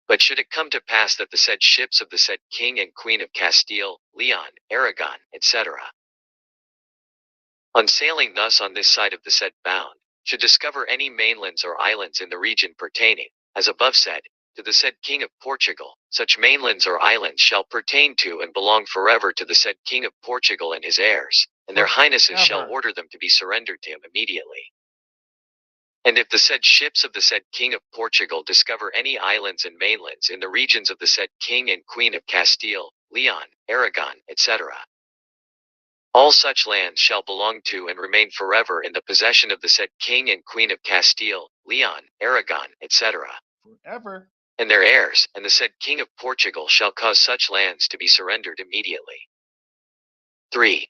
But should it come to pass that the said ships of the said King and Queen of Castile, Leon, Aragon, etc., on sailing thus on this side of the said bound, should discover any mainlands or islands in the region pertaining, as above said, to the said King of Portugal, such mainlands or islands shall pertain to and belong forever to the said King of Portugal and his heirs, and their highnesses shall order them to be surrendered to him immediately. And if the said ships of the said King of Portugal discover any islands and mainlands in the regions of the said King and Queen of Castile, Leon, Aragon, etc., all such lands shall belong to and remain forever in the possession of the said King and Queen of Castile, Leon, Aragon, etc., Forever. and their heirs, and the said King of Portugal shall cause such lands to be surrendered immediately. 3.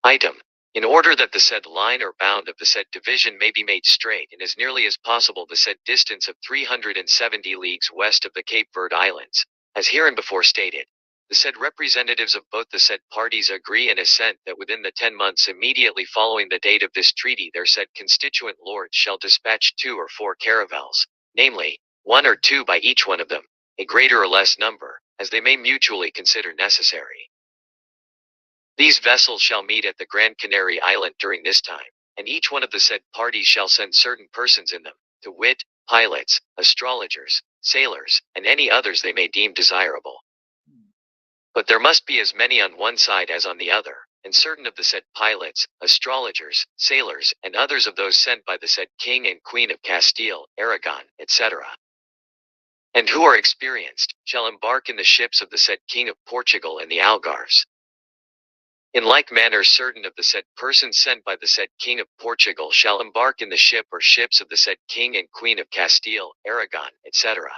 Item. In order that the said line or bound of the said division may be made straight and as nearly as possible the said distance of 370 leagues west of the Cape Verde Islands, as hereinbefore stated, the said representatives of both the said parties agree and assent that within the 10 months immediately following the date of this treaty their said constituent lords shall dispatch 2 or 4 caravels, namely, 1 or 2 by each one of them, a greater or less number, as they may mutually consider necessary. These vessels shall meet at the Grand Canary Island during this time, and each one of the said parties shall send certain persons in them, to wit, pilots, astrologers, sailors, and any others they may deem desirable. But there must be as many on one side as on the other, and certain of the said pilots, astrologers, sailors, and others of those sent by the said King and Queen of Castile, Aragon, etc., and who are experienced, shall embark in the ships of the said King of Portugal and the Algarves. In like manner certain of the said persons sent by the said King of Portugal shall embark in the ship or ships of the said King and Queen of Castile, Aragon, etc.,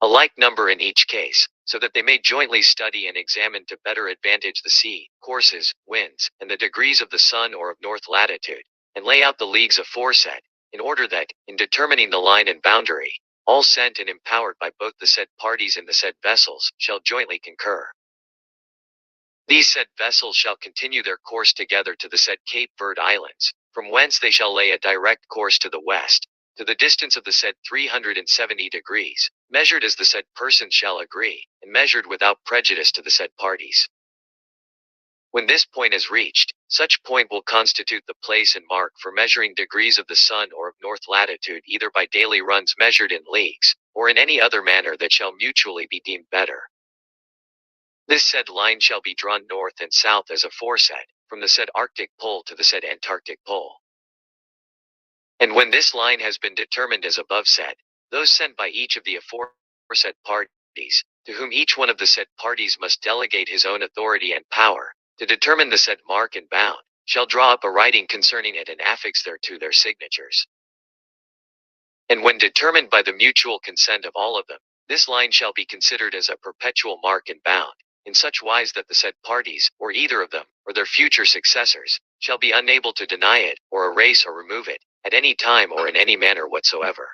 a like number in each case, so that they may jointly study and examine to better advantage the sea, courses, winds, and the degrees of the sun or of north latitude, and lay out the leagues aforesaid, in order that, in determining the line and boundary, all sent and empowered by both the said parties in the said vessels shall jointly concur. These said vessels shall continue their course together to the said Cape Verde Islands, from whence they shall lay a direct course to the west, to the distance of the said 370 degrees, measured as the said persons shall agree, and measured without prejudice to the said parties. When this point is reached, such point will constitute the place and mark for measuring degrees of the sun or of north latitude either by daily runs measured in leagues, or in any other manner that shall mutually be deemed better. This said line shall be drawn north and south as aforesaid, from the said Arctic pole to the said Antarctic pole. And when this line has been determined as above said, those sent by each of the aforesaid parties, to whom each one of the said parties must delegate his own authority and power, to determine the said mark and bound, shall draw up a writing concerning it and affix thereto their signatures. And when determined by the mutual consent of all of them, this line shall be considered as a perpetual mark and bound, in such wise that the said parties, or either of them, or their future successors, shall be unable to deny it, or erase or remove it, at any time or in any manner whatsoever.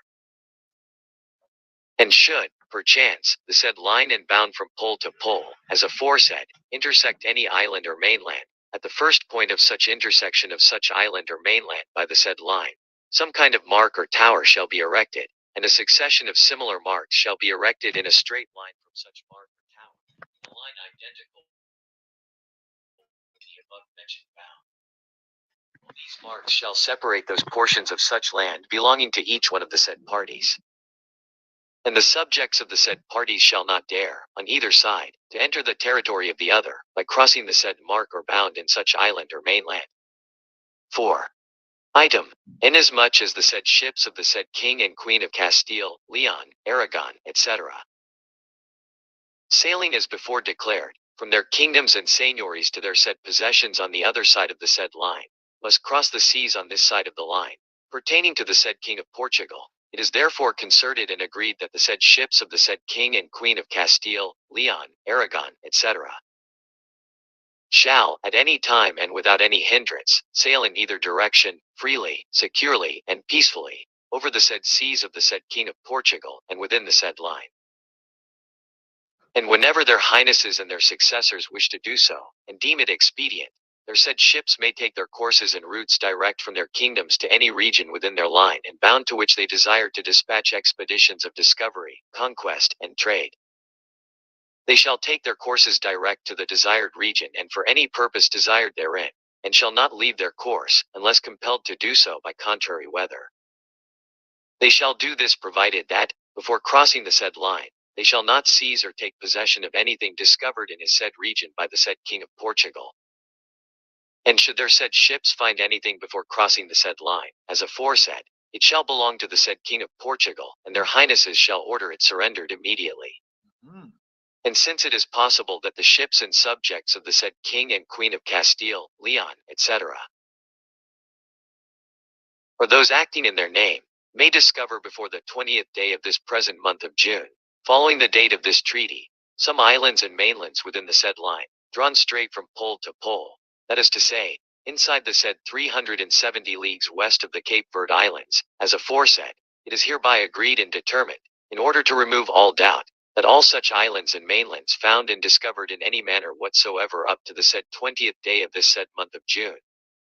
And should, perchance, the said line and bound from pole to pole, as aforesaid, intersect any island or mainland, at the first point of such intersection of such island or mainland by the said line, some kind of mark or tower shall be erected, and a succession of similar marks shall be erected in a straight line from such mark or tower, a line identical with the above mentioned bound. These marks shall separate those portions of such land belonging to each one of the said parties. And the subjects of the said parties shall not dare, on either side, to enter the territory of the other, by crossing the said mark or bound in such island or mainland. 4. Item. Inasmuch as the said ships of the said King and Queen of Castile, Leon, Aragon, etc., sailing as before declared, from their kingdoms and seigniories to their said possessions on the other side of the said line, must cross the seas on this side of the line, pertaining to the said King of Portugal. It is therefore concerted and agreed that the said ships of the said King and Queen of Castile, Leon, Aragon, etc., shall, at any time and without any hindrance, sail in either direction, freely, securely, and peacefully, over the said seas of the said King of Portugal, and within the said line. And whenever their highnesses and their successors wish to do so, and deem it expedient, their said ships may take their courses and routes direct from their kingdoms to any region within their line and bound to which they desire to dispatch expeditions of discovery, conquest, and trade. They shall take their courses direct to the desired region and for any purpose desired therein, and shall not leave their course, unless compelled to do so by contrary weather. They shall do this provided that, before crossing the said line, they shall not seize or take possession of anything discovered in his said region by the said King of Portugal. And should their said ships find anything before crossing the said line, as aforesaid, it shall belong to the said King of Portugal, and their highnesses shall order it surrendered immediately. And since it is possible that the ships and subjects of the said King and Queen of Castile, Leon, etc., or those acting in their name, may discover before the 20th day of this present month of June, following the date of this treaty, some islands and mainlands within the said line, drawn straight from pole to pole, that is to say, inside the said 370 leagues west of the Cape Verde Islands, as aforesaid, it is hereby agreed and determined, in order to remove all doubt, that all such islands and mainlands found and discovered in any manner whatsoever up to the said 20th day of this said month of June,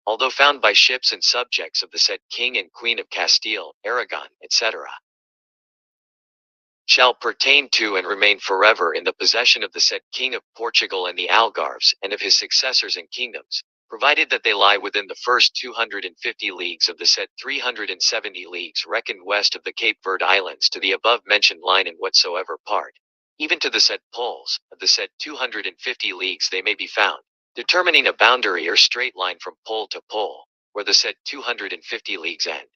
although found by ships and subjects of the said King and Queen of Castile, Aragon, etc., shall pertain to and remain forever in the possession of the said King of Portugal and the Algarves and of his successors and kingdoms, provided that they lie within the first 250 leagues of the said 370 leagues reckoned west of the Cape Verde Islands to the above-mentioned line in whatsoever part, even to the said poles of the said 250 leagues they may be found, determining a boundary or straight line from pole to pole, where the said 250 leagues end.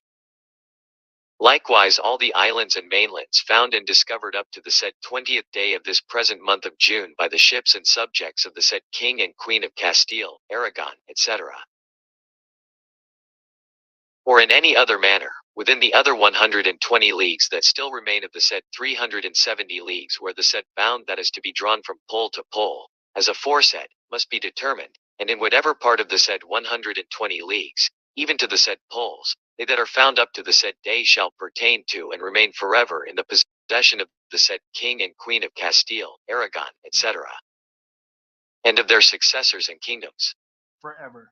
Likewise all the islands and mainlands found and discovered up to the said 20th day of this present month of June by the ships and subjects of the said King and Queen of Castile, Aragon, etc. Or in any other manner, within the other 120 leagues that still remain of the said 370 leagues where the said bound that is to be drawn from pole to pole, as aforesaid, must be determined, and in whatever part of the said 120 leagues, even to the said poles, they that are found up to the said day shall pertain to and remain forever in the possession of the said King and Queen of Castile, Aragon, etc. And of their successors and kingdoms. Forever.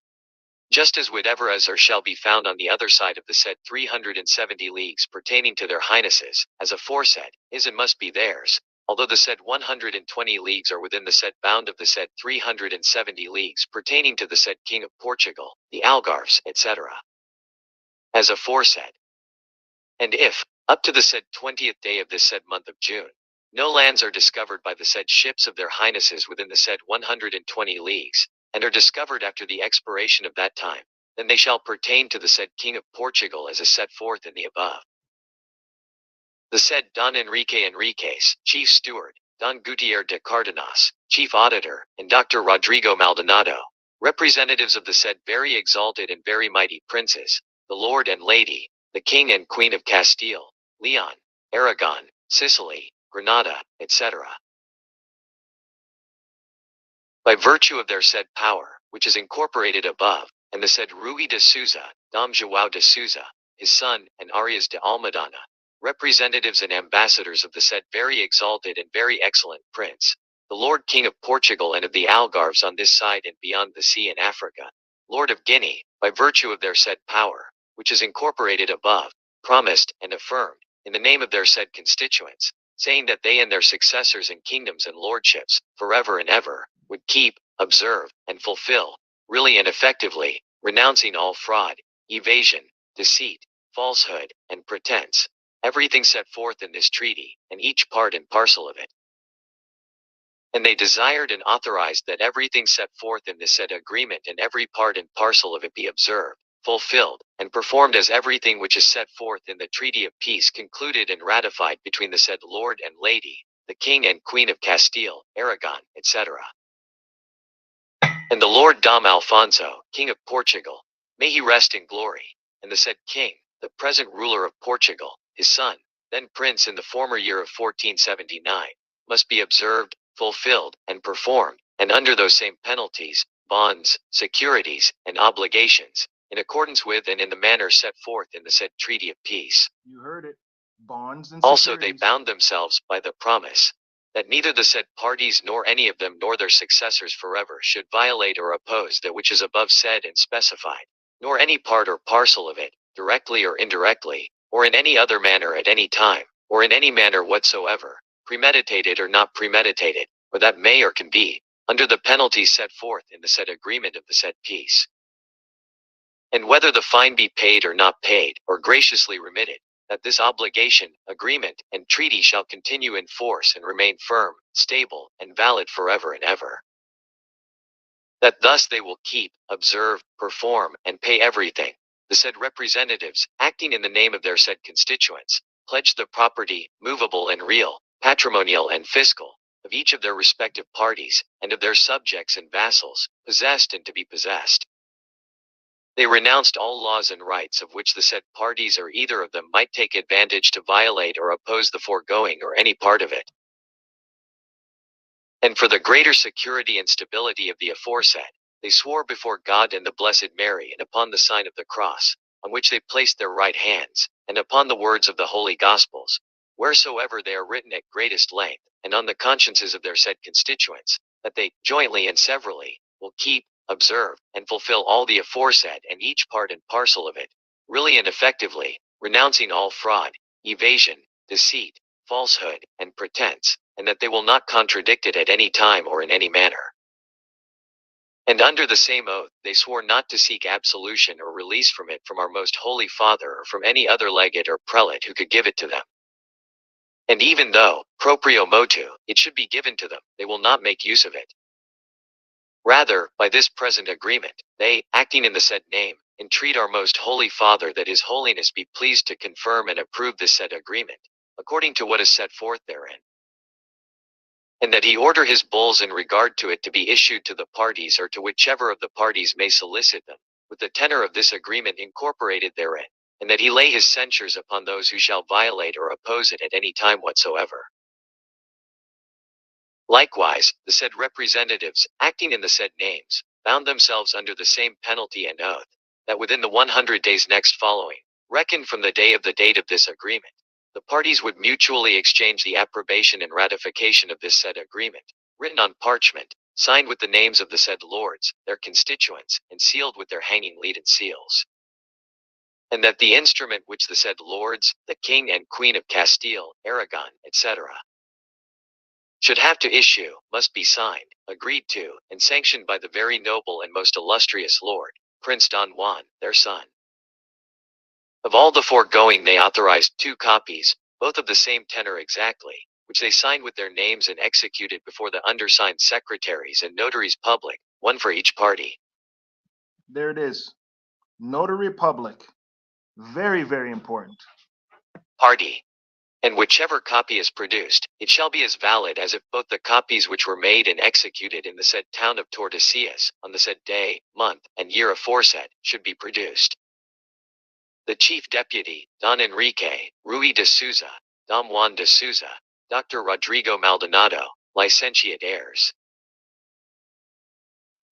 Just as whatever is or shall be found on the other side of the said 370 leagues pertaining to their highnesses, as aforesaid, is and must be theirs, although the said 120 leagues are within the said bound of the said 370 leagues pertaining to the said King of Portugal, the Algarves, etc. As aforesaid. And if, up to the said 20th day of this said month of June, no lands are discovered by the said ships of their highnesses within the said 120 leagues, and are discovered after the expiration of that time, then they shall pertain to the said King of Portugal as is set forth in the above. The said Don Enrique Enriquez, Chief Steward, Don Gutierre de Cardenas, Chief Auditor, and Dr. Rodrigo Maldonado, representatives of the said very exalted and very mighty princes, the Lord and Lady, the King and Queen of Castile, Leon, Aragon, Sicily, Granada, etc. By virtue of their said power, which is incorporated above, and the said Rui de Souza, Dom João de Souza, his son, and Arias de Almadana, representatives and ambassadors of the said very exalted and very excellent prince, the Lord King of Portugal and of the Algarves on this side and beyond the sea in Africa, Lord of Guinea, by virtue of their said power, which is incorporated above, promised and affirmed, in the name of their said constituents, saying that they and their successors and kingdoms and lordships, forever and ever, would keep, observe, and fulfill, really and effectively, renouncing all fraud, evasion, deceit, falsehood, and pretense, everything set forth in this treaty, and each part and parcel of it. And they desired and authorized that everything set forth in this said agreement and every part and parcel of it be observed, fulfilled, and performed as everything which is set forth in the treaty of peace concluded and ratified between the said Lord and Lady, the King and Queen of Castile, Aragon, etc. And the Lord Dom Alfonso, King of Portugal, may he rest in glory, and the said King, the present ruler of Portugal, his son, then Prince in the former year of 1479, must be observed, fulfilled, and performed, and under those same penalties, bonds, securities, and obligations, in accordance with and in the manner set forth in the said treaty of peace. You heard it. Bonds and Also they securities. bound themselves by the promise that neither the said parties nor any of them nor their successors forever should violate or oppose that which is above said and specified, nor any part or parcel of it, directly or indirectly, or in any other manner at any time, or in any manner whatsoever, premeditated or not premeditated, or that may or can be, under the penalties set forth in the said agreement of the said peace. And whether the fine be paid or not paid, or graciously remitted, that this obligation, agreement, and treaty shall continue in force and remain firm, stable, and valid forever and ever. That thus they will keep, observe, perform, and pay everything. The said representatives, acting in the name of their said constituents, pledge the property, movable and real, patrimonial and fiscal, of each of their respective parties, and of their subjects and vassals, possessed and to be possessed. They renounced all laws and rights of which the said parties or either of them might take advantage to violate or oppose the foregoing or any part of it. And for the greater security and stability of the aforesaid, they swore before God and the Blessed Mary and upon the sign of the cross, on which they placed their right hands, and upon the words of the Holy Gospels, wheresoever they are written at greatest length, and on the consciences of their said constituents, that they, jointly and severally, will keep, observe, and fulfill all the aforesaid and each part and parcel of it, really and effectively, renouncing all fraud, evasion, deceit, falsehood, and pretense, and that they will not contradict it at any time or in any manner. And under the same oath, they swore not to seek absolution or release from it from our most holy Father or from any other legate or prelate who could give it to them. And even though, proprio motu, it should be given to them, they will not make use of it. Rather, by this present agreement, they, acting in the said name, entreat our most holy Father that his holiness be pleased to confirm and approve this said agreement, according to what is set forth therein. And that he order his bulls in regard to it to be issued to the parties or to whichever of the parties may solicit them, with the tenor of this agreement incorporated therein, and that he lay his censures upon those who shall violate or oppose it at any time whatsoever. Likewise, the said representatives, acting in the said names, bound themselves under the same penalty and oath, that within the 100 days next following, reckoned from the day of the date of this agreement, the parties would mutually exchange the approbation and ratification of this said agreement, written on parchment, signed with the names of the said lords, their constituents, and sealed with their hanging leaden seals. And that the instrument which the said lords, the King and Queen of Castile, Aragon, etc., should have to issue, must be signed, agreed to, and sanctioned by the very noble and most illustrious Lord, Prince Don Juan, their son. Of all the foregoing they authorized 2 copies, both of the same tenor exactly, which they signed with their names and executed before the undersigned secretaries and notaries public, one for each party. There it is. Notary public. Very, very important. Party. And whichever copy is produced, it shall be as valid as if both the copies which were made and executed in the said town of Tordesillas, on the said day, month, and year aforesaid, should be produced. The Chief Deputy, Don Enrique, Rui de Souza, Don Juan de Souza, Dr. Rodrigo Maldonado, licentiate heirs.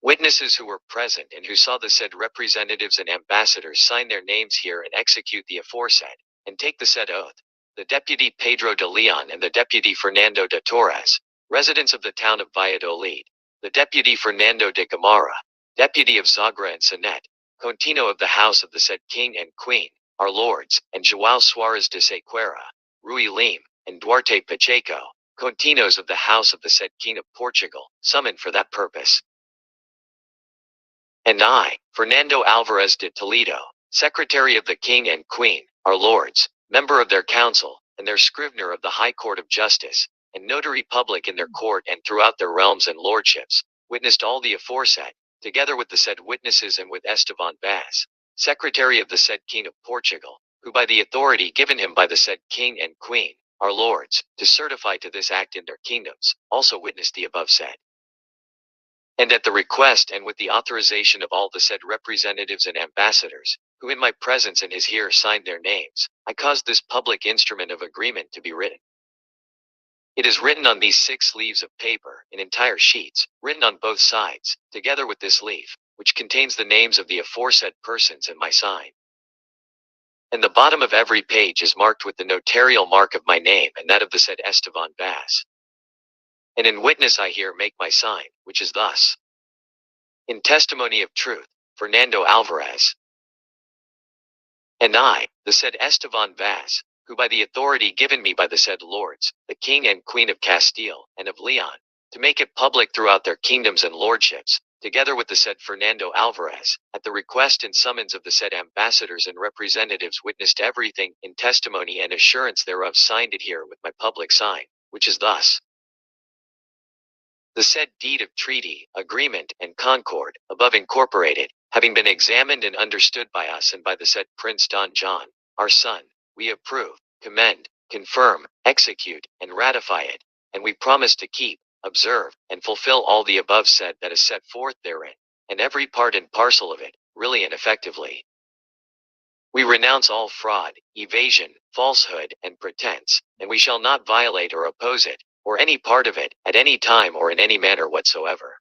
Witnesses who were present and who saw the said representatives and ambassadors sign their names here and execute the aforesaid, and take the said oath, the Deputy Pedro de Leon and the Deputy Fernando de Torres, residents of the town of Valladolid, the Deputy Fernando de Gamarra, Deputy of Zagra and Sanet, Contino of the house of the said King and Queen, our lords, and João Suarez de Sequeira, Rui Lim, and Duarte Pacheco, Continos of the house of the said King of Portugal, summoned for that purpose. And I, Fernando Alvarez de Toledo, Secretary of the King and Queen, our lords, member of their council, and their scrivener of the High Court of Justice, and notary public in their court and throughout their realms and lordships, witnessed all the aforesaid, together with the said witnesses and with Esteban Vaz, Secretary of the said King of Portugal, who by the authority given him by the said King and Queen, our lords, to certify to this act in their kingdoms, also witnessed the above said. And at the request and with the authorization of all the said representatives and ambassadors, who in my presence and his here signed their names, I caused this public instrument of agreement to be written. It is written on these 6 leaves of paper, in entire sheets, written on both sides, together with this leaf, which contains the names of the aforesaid persons and my sign. And the bottom of every page is marked with the notarial mark of my name and that of the said Esteban Vaz. And in witness I here make my sign, which is thus. In testimony of truth, Fernando Alvarez. And I, the said Esteban Vaz, who by the authority given me by the said lords, the King and Queen of Castile, and of Leon, to make it public throughout their kingdoms and lordships, together with the said Fernando Alvarez, at the request and summons of the said ambassadors and representatives witnessed everything, in testimony and assurance thereof signed it here with my public sign, which is thus. The said deed of treaty, agreement, and concord, above incorporated, having been examined and understood by us and by the said Prince Don John, our son, we approve, commend, confirm, execute, and ratify it, and we promise to keep, observe, and fulfill all the above said that is set forth therein, and every part and parcel of it, really and effectively. We renounce all fraud, evasion, falsehood, and pretense, and we shall not violate or oppose it, or any part of it, at any time or in any manner whatsoever.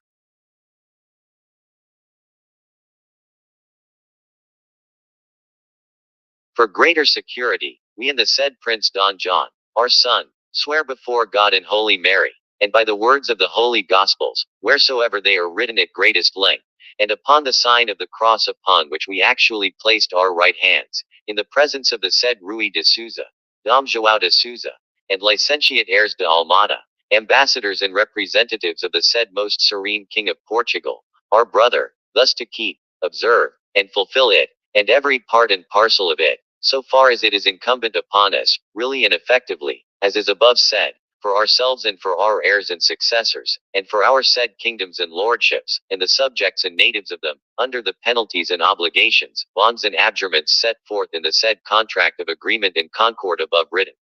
For greater security, we and the said Prince Don John, our son, swear before God and Holy Mary, and by the words of the Holy Gospels, wheresoever they are written at greatest length, and upon the sign of the cross upon which we actually placed our right hands, in the presence of the said Rui de Souza, Dom João de Souza, and licentiate heirs de Almada, ambassadors and representatives of the said most serene King of Portugal, our brother, thus to keep, observe, and fulfill it, and every part and parcel of it, so far as it is incumbent upon us, really and effectively, as is above said, for ourselves and for our heirs and successors, and for our said kingdoms and lordships, and the subjects and natives of them, under the penalties and obligations, bonds and abjurements set forth in the said contract of agreement and concord above written.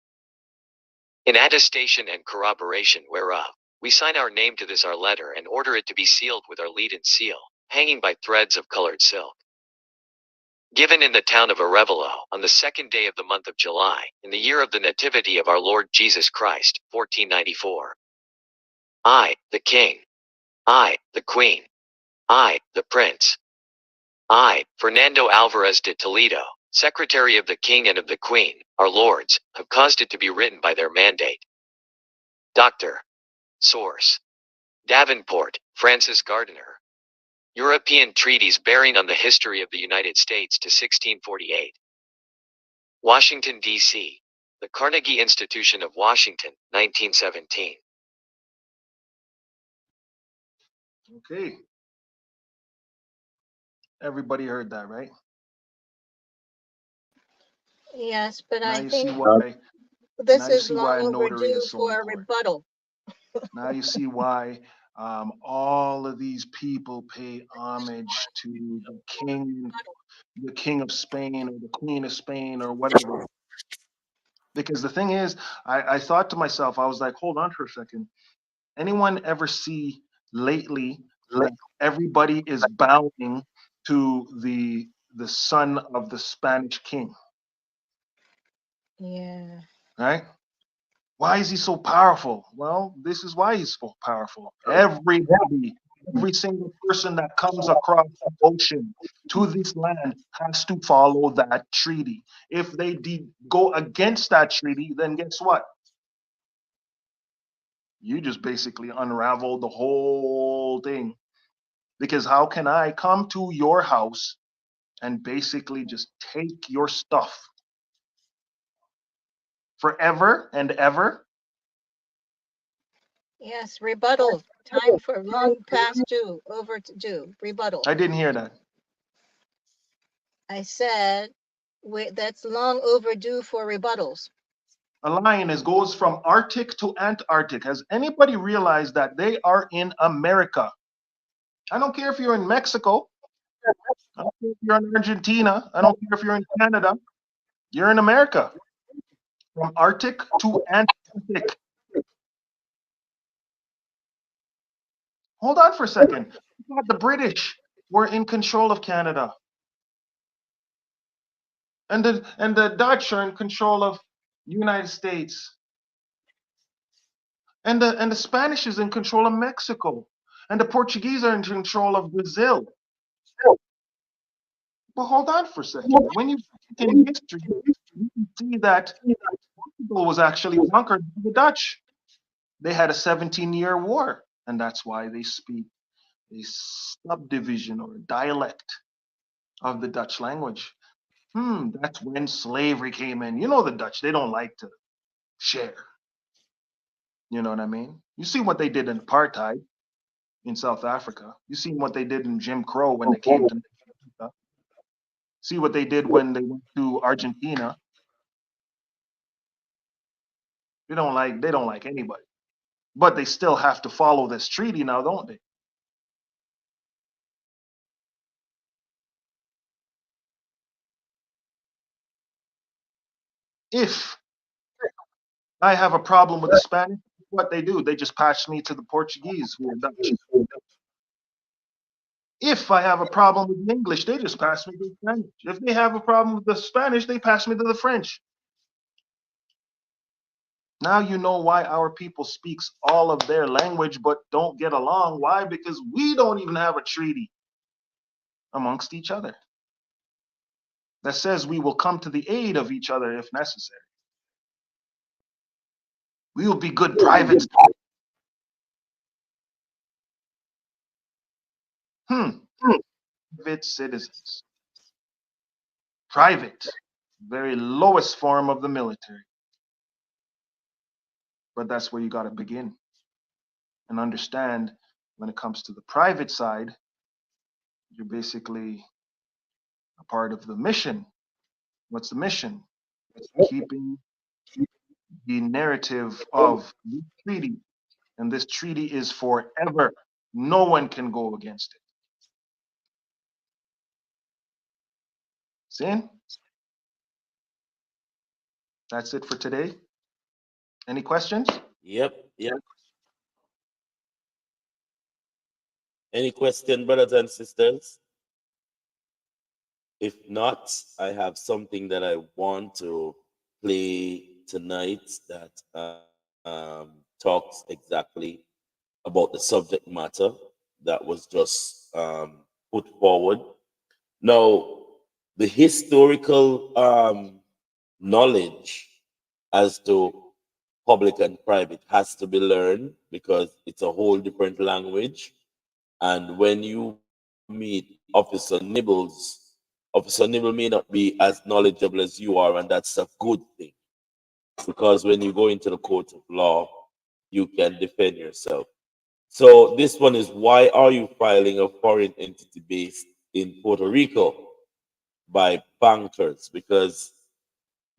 In attestation and corroboration whereof, we sign our name to this our letter and order it to be sealed with our lead and seal, hanging by threads of colored silk. Given in the town of Arevalo, on the 2nd day of the month of July, in the year of the Nativity of our Lord Jesus Christ, 1494. I, the King. I, the Queen. I, the Prince. I, Fernando Alvarez de Toledo, Secretary of the King and of the Queen, our lords, have caused it to be written by their mandate. Dr. Source. Davenport, Francis Gardiner. European treaties bearing on the history of the United States to 1648. Washington, D.C. The Carnegie Institution of Washington, 1917. Okay. Everybody heard that, right? Yes, but Now I you see think why. this Now you is see why a long notary overdue is so for a important. rebuttal. Now you see why all of these people pay homage to the king of Spain or the queen of Spain or whatever. Because the thing is, I thought to myself, I was like, hold on for a second. Anyone ever see lately that everybody is bowing to the son of the Spanish king, Yeah. right? Why is he so powerful? Well, this is why he's so powerful. Everybody, every single person that comes across the ocean to this land has to follow that treaty. If they go against that treaty, then guess what? You just basically unravel the whole thing. Because how can I come to your house and basically just take your stuff forever and ever? Yes, rebuttal. Time for long past due, overdue. Rebuttal. I didn't hear that. I said that's long overdue for rebuttals. A lion goes from Arctic to Antarctic. Has anybody realized that they are in America? I don't care if you're in Mexico. I don't care if you're in Argentina. I don't care if you're in Canada. You're in America. From Arctic to Antarctic. Hold on for a second. The British were in control of Canada. And the Dutch are in control of the United States. And the Spanish is in control of Mexico. And the Portuguese are in control of Brazil. But hold on for a second. When you look in history, you can see that Portugal was actually conquered by the Dutch. They had a 17-year war, and that's why they speak a subdivision or dialect of the Dutch language. That's when slavery came in. You know the Dutch, they don't like to share. You know what I mean? You see what they did in apartheid in South Africa. You see what they did in Jim Crow when they came to Africa. See what they did when they went to Argentina. They don't like anybody. But they still have to follow this treaty now, don't they? If I have a problem with the Spanish, what they do, they just pass me to the Portuguese who are Dutch. If I have a problem with the English, they just pass me to the Spanish. If they have a problem with the Spanish, they pass me to the French. Now you know why our people speaks all of their language but don't get along. Why? Because we don't even have a treaty amongst each other that says we will come to the aid of each other if necessary. We will be good privates. Private citizens. Private, very lowest form of the military. But that's where you got to begin and understand when it comes to the private side, You're basically a part of the mission. What's the mission? Keeping the narrative of the treaty. And this treaty is forever. No one can go against it. See? That's it for today. Any questions? Yep. Any question, brothers and sisters? If not, I have something that I want to play tonight that talks exactly about the subject matter that was just put forward. Now, the historical knowledge as to public and private has to be learned because it's a whole different language. And when you meet Officer Nibble may not be as knowledgeable as you are, and that's a good thing. Because when you go into the court of law, you can defend yourself. So this one is, why are you filing a foreign entity based in Puerto Rico by bankers? Because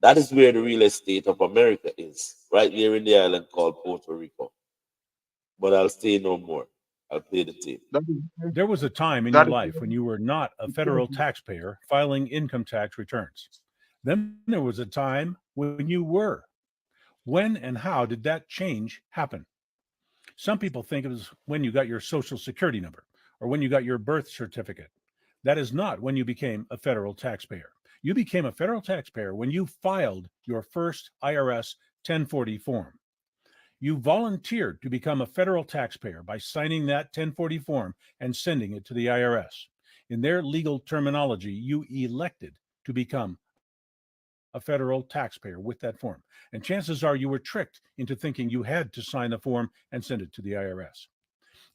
that is where the real estate of America is, right here in the island called Puerto Rico. But I'll say no more. I'll play the tape. There was a time in your life when you were not a federal taxpayer filing income tax returns. Then there was a time when you were. When and how did that change happen? Some people think it was when you got your social security number or when you got your birth certificate. That is not when you became a federal taxpayer. You became a federal taxpayer when you filed your first IRS 1040 form. You volunteered to become a federal taxpayer by signing that 1040 form and sending it to the IRS. In their legal terminology, you elected to become a federal taxpayer with that form. And chances are you were tricked into thinking you had to sign the form and send it to the IRS.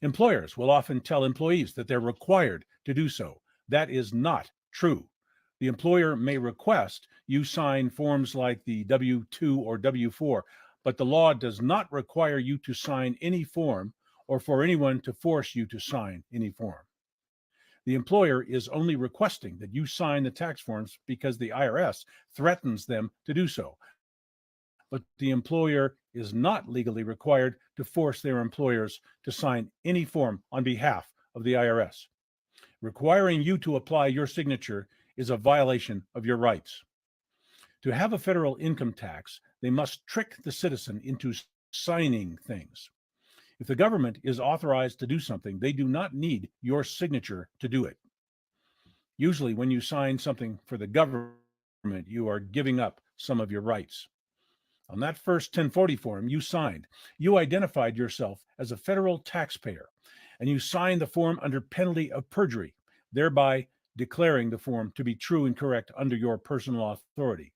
Employers will often tell employees that they're required to do so. That is not true. The employer may request you sign forms like the W-2 or W-4, but the law does not require you to sign any form or for anyone to force you to sign any form. The employer is only requesting that you sign the tax forms because the IRS threatens them to do so. But the employer is not legally required to force their employers to sign any form on behalf of the IRS. Requiring you to apply your signature is a violation of your rights. To have a federal income tax, they must trick the citizen into signing things. If the government is authorized to do something, they do not need your signature to do it. Usually, when you sign something for the government, you are giving up some of your rights. On that first 1040 form you signed, you identified yourself as a federal taxpayer, and you signed the form under penalty of perjury, thereby declaring the form to be true and correct under your personal authority.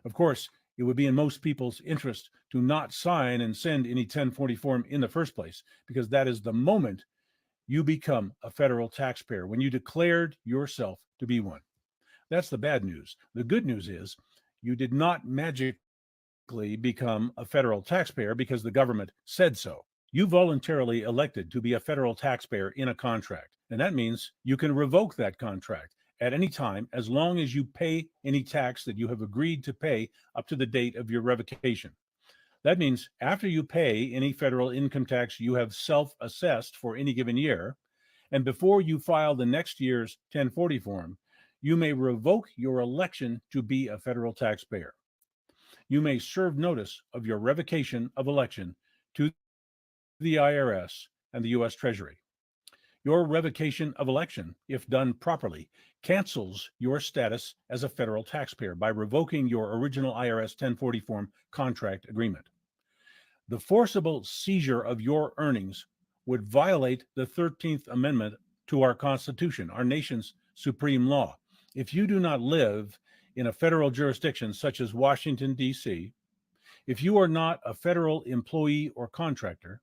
Of course, it would be in most people's interest to not sign and send any 1040 form in the first place, because that is the moment you become a federal taxpayer, when you declared yourself to be one. That's the bad news. The good news is you did not magically become a federal taxpayer because the government said so. You voluntarily elected to be a federal taxpayer in a contract, and that means you can revoke that contract at any time as long as you pay any tax that you have agreed to pay up to the date of your revocation. That means after you pay any federal income tax you have self-assessed for any given year, and before you file the next year's 1040 form, you may revoke your election to be a federal taxpayer. You may serve notice of your revocation of election to the IRS and the U.S. Treasury. Your revocation of election, if done properly, cancels your status as a federal taxpayer by revoking your original IRS 1040 form contract agreement. The forcible seizure of your earnings would violate the 13th Amendment to our Constitution, our nation's supreme law. If you do not live in a federal jurisdiction such as Washington, D.C., if you are not a federal employee or contractor,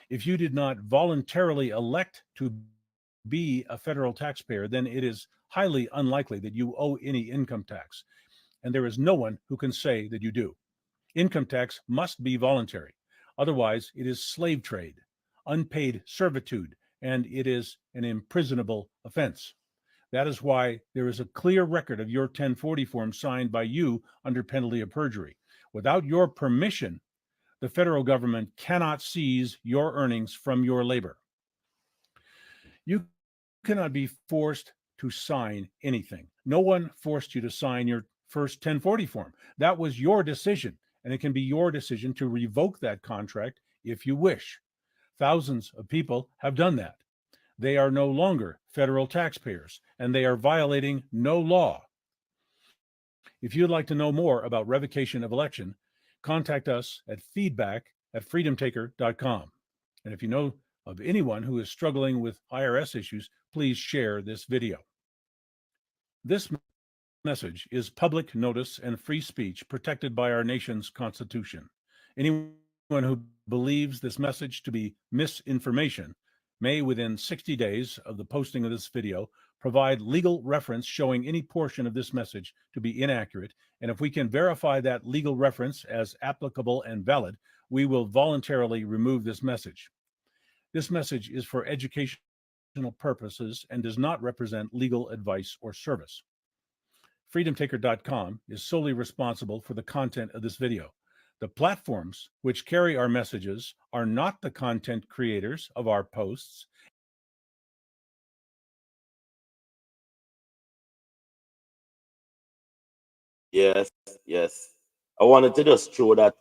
if you did not voluntarily elect to be a federal taxpayer, then it is highly unlikely that you owe any income tax. And there is no one who can say that you do. Income tax must be voluntary. Otherwise, it is slave trade, unpaid servitude, and it is an imprisonable offense. That is why there is a clear record of your 1040 form signed by you under penalty of perjury. Without your permission, the federal government cannot seize your earnings from your labor. You cannot be forced to sign anything. No one forced you to sign your first 1040 form. That was your decision, and it can be your decision to revoke that contract if you wish. Thousands of people have done that. They are no longer federal taxpayers, and they are violating no law. If you'd like to know more about revocation of election, contact us at feedback@freedomtaker.com. And if you know of anyone who is struggling with IRS issues, please share this video. This message is public notice and free speech protected by our nation's Constitution. Anyone who believes this message to be misinformation may, within 60 days of the posting of this video, provide legal reference showing any portion of this message to be inaccurate, and if we can verify that legal reference as applicable and valid, we will voluntarily remove this message. This message is for educational purposes and does not represent legal advice or service. freedomtaker.com is solely responsible for the content of this video. The platforms which carry our messages are not the content creators of our posts. Yes, yes. I wanted to just throw that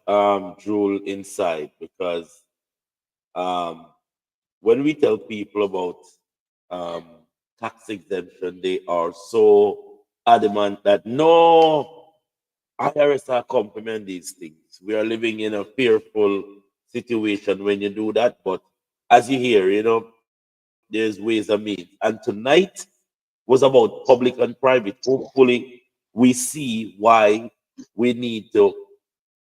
jewel inside because um, when we tell people about um, tax exemption, they are so adamant that no, IRS are complement these things. We are living in a fearful situation when you do that. But as you hear, there's ways and means. And tonight was about public and private. Hopefully, we see why we need to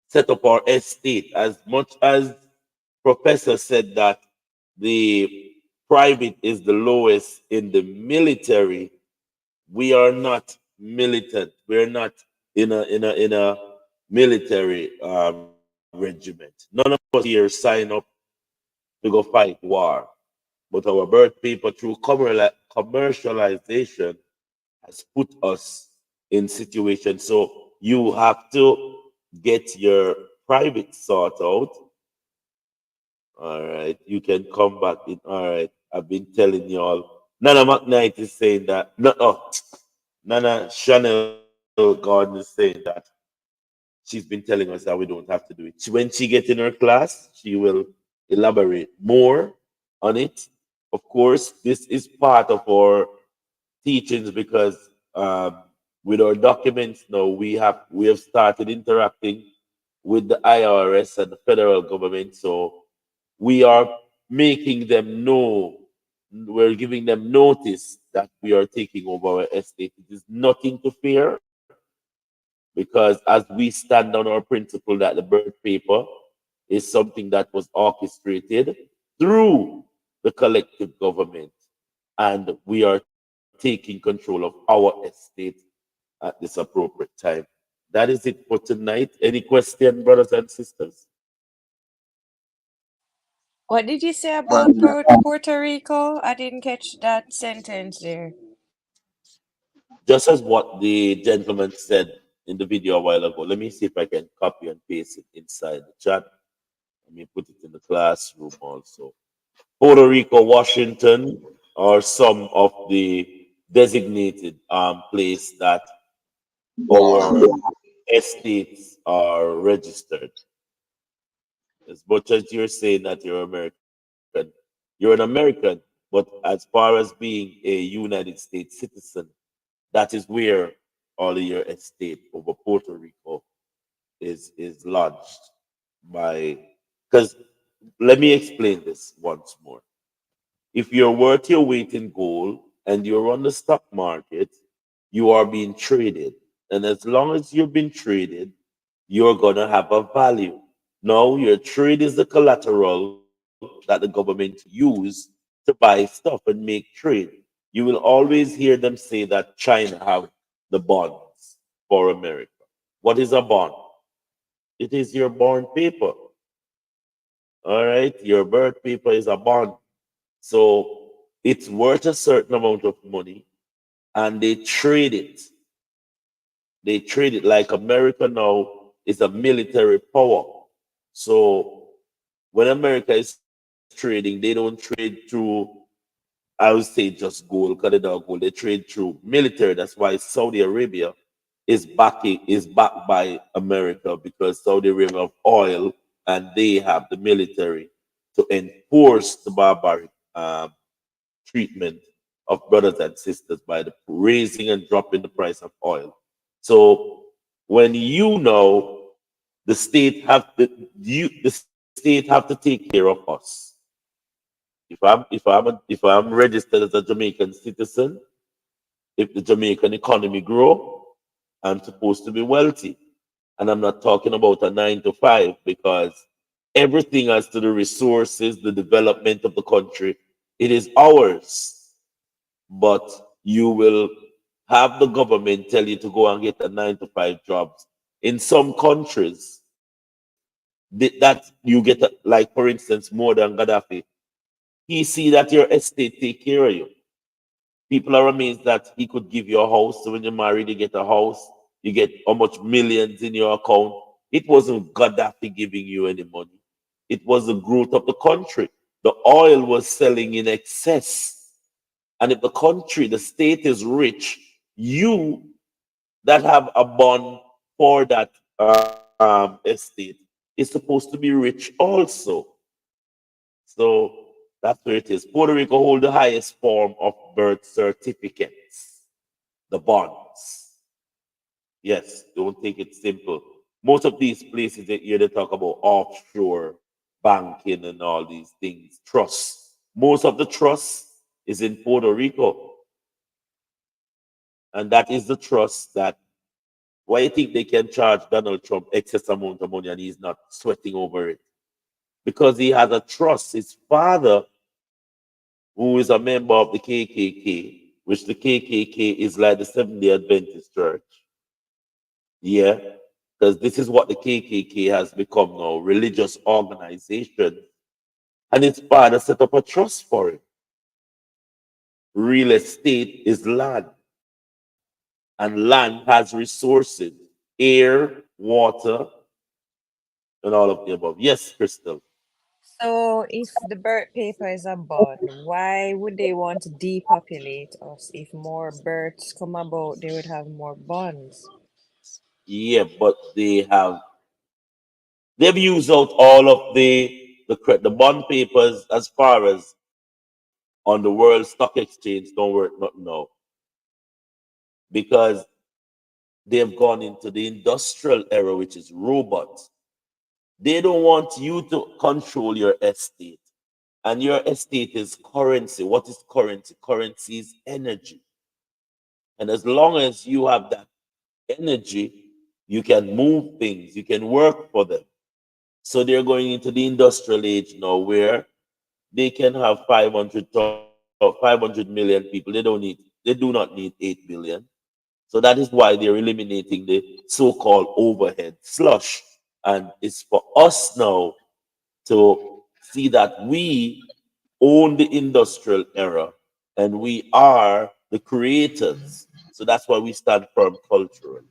set up our estate. As much as Professor said that the private is the lowest in the military, we are not militant. We're not in a military regiment. None of us here sign up to go fight war. But our birth paper through commercialization has put us in situations. So you have to get your private sort out. All right, you can come back in. All right, I've been telling y'all. Nana McKnight is saying that. No, oh, Nana Chanel Gordon is saying that she's been telling us that we don't have to do it. When she gets in her class, she will elaborate more on it. Of course, this is part of our teachings because with our documents now we have started interacting with the IRS and the federal government. So we are making them know, we're giving them notice that we are taking over our estate. It is nothing to fear because as we stand on our principle that the birth paper is something that was orchestrated through the collective government, and we are taking control of our estate at this appropriate time. That is it for tonight. Any question, brothers and sisters? What did you say But about Puerto Rico? I didn't catch that sentence there. Just as what the gentleman said in the video a while ago. Let me see if I can copy and paste it inside the chat. Let me put it in the classroom also. Puerto Rico, Washington are some of the designated place that our estates are registered. As much as you're saying that you're American, you're an American, but as far as being a United States citizen, that is where all of your estate over Puerto Rico is lodged by. Because let me explain this once more. If you're worth your weight in gold and you're on the stock market, you are being traded. And as long as you've been traded, you're going to have a value. Now, your trade is the collateral that the government use to buy stuff and make trade. You will always hear them say that China have the bonds for America. What is a bond? It is your bond paper. All right, your birth paper is a bond. So it's worth a certain amount of money, and they trade it. They trade it like America now is a military power. So when America is trading, they don't trade through, I would say, just gold, because they don't gold. They trade through military. That's why Saudi Arabia is backed by America, because Saudi Arabia have oil and they have the military to enforce the barbaric treatment of brothers and sisters by the raising and dropping the price of oil. So when you know the state have to the state have to take care of us. If I'm registered as a Jamaican citizen, if the Jamaican economy grow, I'm supposed to be wealthy. And I'm not talking about a 9 to 5, because everything as to the resources, the development of the country, it is ours. But you will have the government tell you to go and get a 9 to 5 jobs. In some countries, that you get, like for instance, more than Gaddafi, he see that your estate take care of you. People are amazed that he could give you a house. So when you're married, you get a house, you get how much millions in your account. It wasn't Gaddafi giving you any money. It was the growth of the country. The oil was selling in excess. And if the country, the state is rich, you that have a bond for that estate is supposed to be rich also. So that's where it is. Puerto Rico hold the highest form of birth certificates, the bonds. Yes, don't take it simple. Most of these places that you hear they talk about offshore banking and all these things, trusts. Most of the trust is in Puerto Rico. And that is the trust that, why you think they can charge Donald Trump excess amount of money and he's not sweating over it? Because he has a trust. His father, who is a member of the KKK, which the KKK is like the Seventh-day Adventist Church. Yeah, because this is what the KKK has become now, religious organization. And his father set up a trust for it. Real estate is land, and land has resources, air, water, and all of the above. Yes, Crystal. So if the birth paper is a bond, why would they want to depopulate us? If more births come about, they would have more bonds. Yeah, but they've used out all of the bond papers as far as on the World Stock Exchange don't work not now, because they've gone into the industrial era, which is robots. They don't want you to control your estate. And your estate is currency. What is currency? Currency is energy. And as long as you have that energy, you can move things, you can work for them. So they're going into the industrial age now, where they can have 500 million people. They do not need 8 billion. So that is why they're eliminating the so-called overhead slush. And it's for us now to see that we own the industrial era and we are the creators. So that's why we stand firm culturally.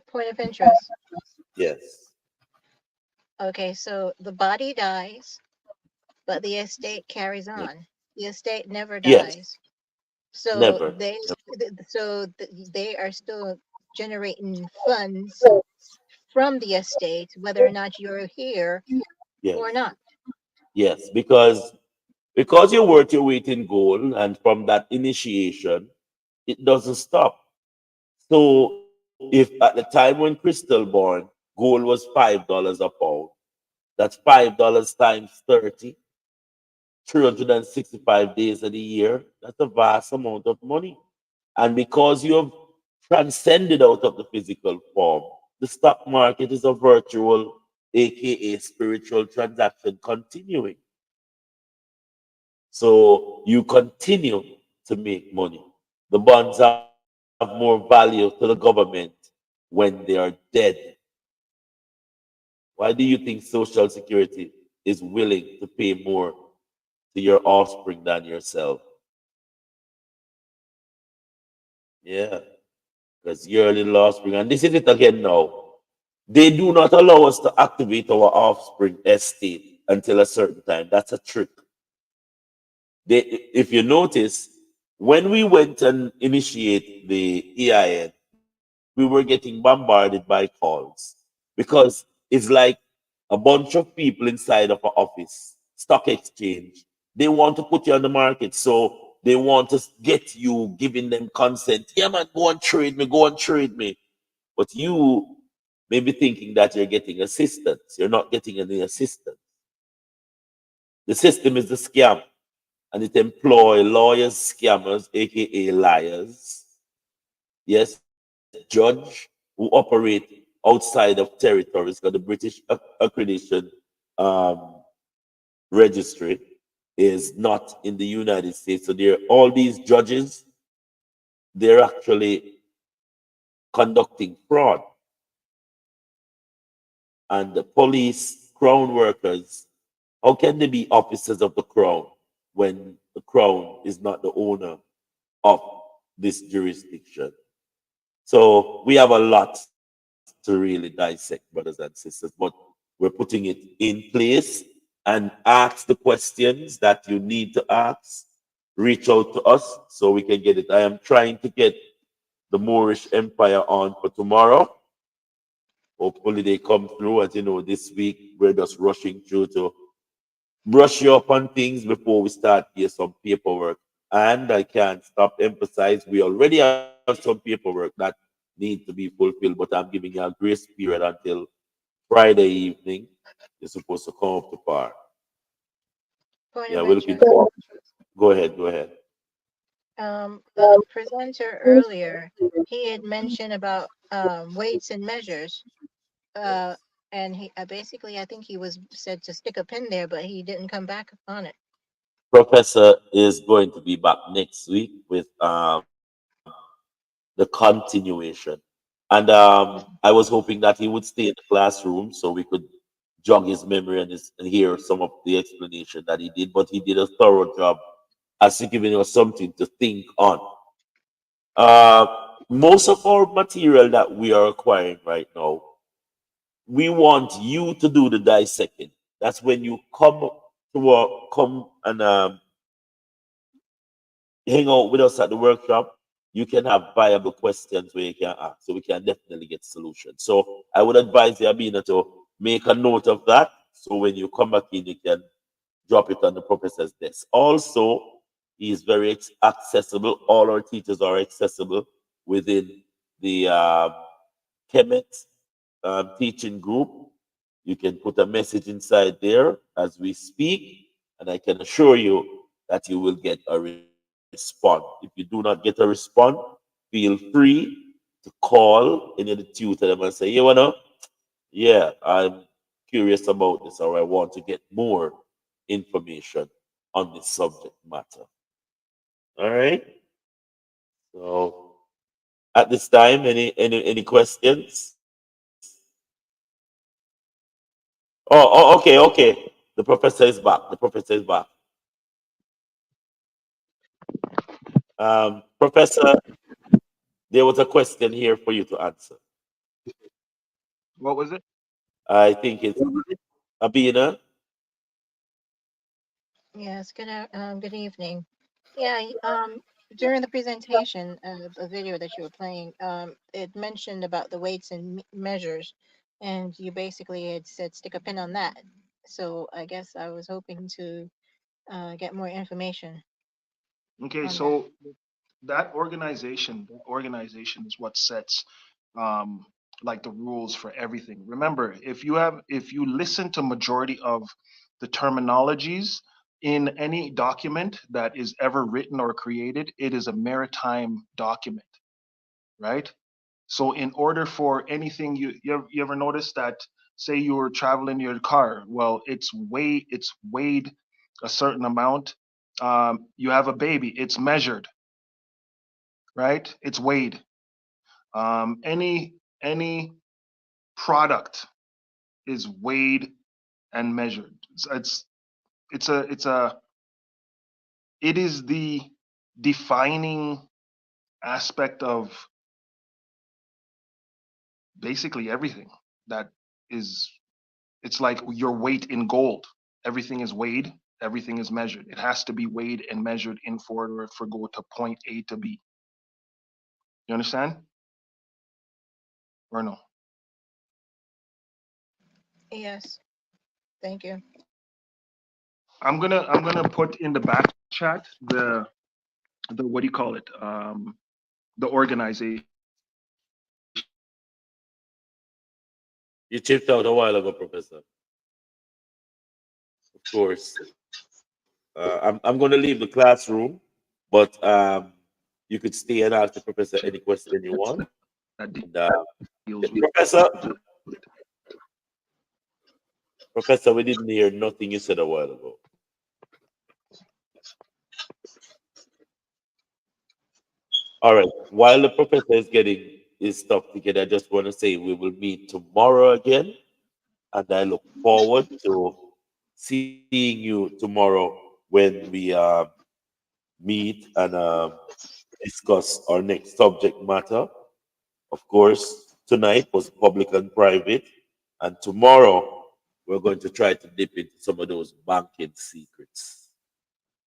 Point of interest. Yes. Okay, so the body dies, but the estate carries Yeah. on. The estate never Yes. dies. So Never. they are still generating funds from the estate, whether or not you're here Yes. or not. Yes. Because you're worth your weight in gold, and from that initiation, it doesn't stop. So if at the time when Crystal born, gold was $5 a pound, that's $5 times 30, 365 days of the year. That's a vast amount of money. And because you have transcended out of the physical form, the stock market is a virtual, aka spiritual transaction continuing. So you continue to make money. The bonds have more value to the government when they are dead. Why do you think Social Security is willing to pay more to your offspring than yourself. Yeah, because you're a little offspring. And this is it again now. They do not allow us to activate our offspring estate until a certain time. That's a trick. They, if you notice, when we went and initiate the EIN, we were getting bombarded by calls because it's like a bunch of people inside of an office, stock exchange. They want to put you on the market, so they want to get you giving them consent. Yeah, man, go and trade me, go and trade me. But you may be thinking that you're getting assistance. You're not getting any assistance. The system is the scam, and it employ lawyers, scammers, aka liars. Yes, judge who operate outside of territories because the British accreditation um, registry is not in the United States. So there, all these judges, they're actually conducting fraud, and the police, crown workers, how can they be officers of the crown when the crown is not the owner of this jurisdiction? So we have a lot to really dissect, brothers and sisters, but we're putting it in place and ask the questions that you need to ask. Reach out to us so we can get it. I am trying to get the Moorish Empire on for tomorrow. Hopefully they come through. As you know, this week we're just rushing through to brush you up on things before we start here some paperwork. And I can't stop emphasize we already have some paperwork that need to be fulfilled, but I'm giving you a grace period until Friday evening. You're supposed to come up to par. Point Yeah, of we're looking interest. for. Go ahead, go ahead. The presenter earlier, he had mentioned about weights and measures. Uh, and he basically, I think he was said to stick a pin there, but he didn't come back on it. Professor is going to be back next week with the continuation. And I was hoping that he would stay in the classroom so we could jog his memory and hear some of the explanation that he did. But he did a thorough job as to giving us something to think on. Uh, Most of our material that we are acquiring right now, we want you to do the dissecting. That's when you come and hang out with us at the workshop. You can have viable questions where you can ask, so we can definitely get solutions. So I would advise you, Abina, to make a note of that. So when you come back in, you can drop it on the professor's desk. Also, he is very accessible. All our teachers are accessible within the Kemet teaching group. You can put a message inside there as we speak, and I can assure you that you will get a response. If you do not get a response, feel free to call any of the tutor them and say, you wanna, yeah, I'm curious about this, or I want to get more information on this subject matter. All right. So at this time, any questions? Okay, okay. The professor is back. The professor is back. Professor, there was a question here for you to answer. What was it? I think it's Abina. Yes, good evening. Yeah, during the presentation of a video that you were playing, it mentioned about the weights and measures, and you basically had said stick a pin on that. So I guess I was hoping to get more information Okay, on that. so that organization is what sets um, like the rules for everything. Remember, if you listen to majority of the terminologies in any document that is ever written or created, it is a maritime document, right? So in order for anything you ever notice that, say you were traveling your car, well, it's weighed a certain amount. You have a baby, it's measured, right? It's weighed. Any product is weighed and measured. It's it is the defining aspect of basically everything that is. It's like your weight in gold. Everything is weighed, everything is measured. It has to be weighed and measured in order for go to point A to B. You understand? Or no? Yes. Thank you. I'm gonna put in the back chat the what do you call it? The organization. You chipped out a while ago, Professor. Of course. I'm going to leave the classroom, but you could stay and ask the professor any question you want. That And, deals with Professor, we didn't hear nothing you said a while ago. All right. While the professor is getting his stuff together, I just want to say we will meet tomorrow again, and I look forward to seeing you tomorrow when we meet and discuss our next subject matter. Of course, tonight was public and private, and tomorrow we're going to try to dip into some of those banking secrets.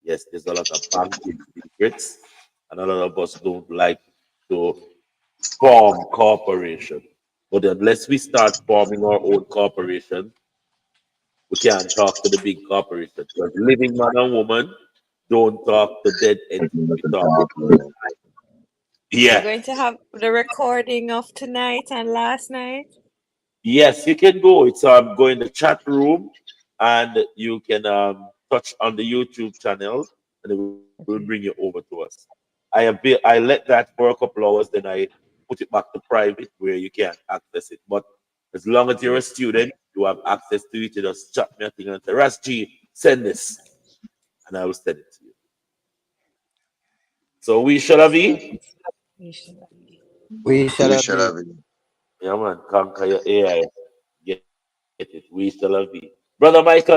Yes, there's a lot of banking secrets, and a lot of us don't like to form corporation. But unless we start forming our own corporation, we can't talk to the big corporation. Because living man and woman don't talk to dead entity. We talk to We're yeah. going to have the recording of tonight and last night. Yes, you can go. It's go in the chat room and you can touch on the YouTube channel and it will bring you over to us. I let that for a couple hours, then I put it back to private where you can't access it. But as long as you're a student, you have access to it. You just chat me a thing and say, Ras G, send this. And I will send it to you. So we shall have it. We should- We shall We have shall thee. have it. Yeah, man. Conquer your AI. Get it. We shall have it. Brother Michael.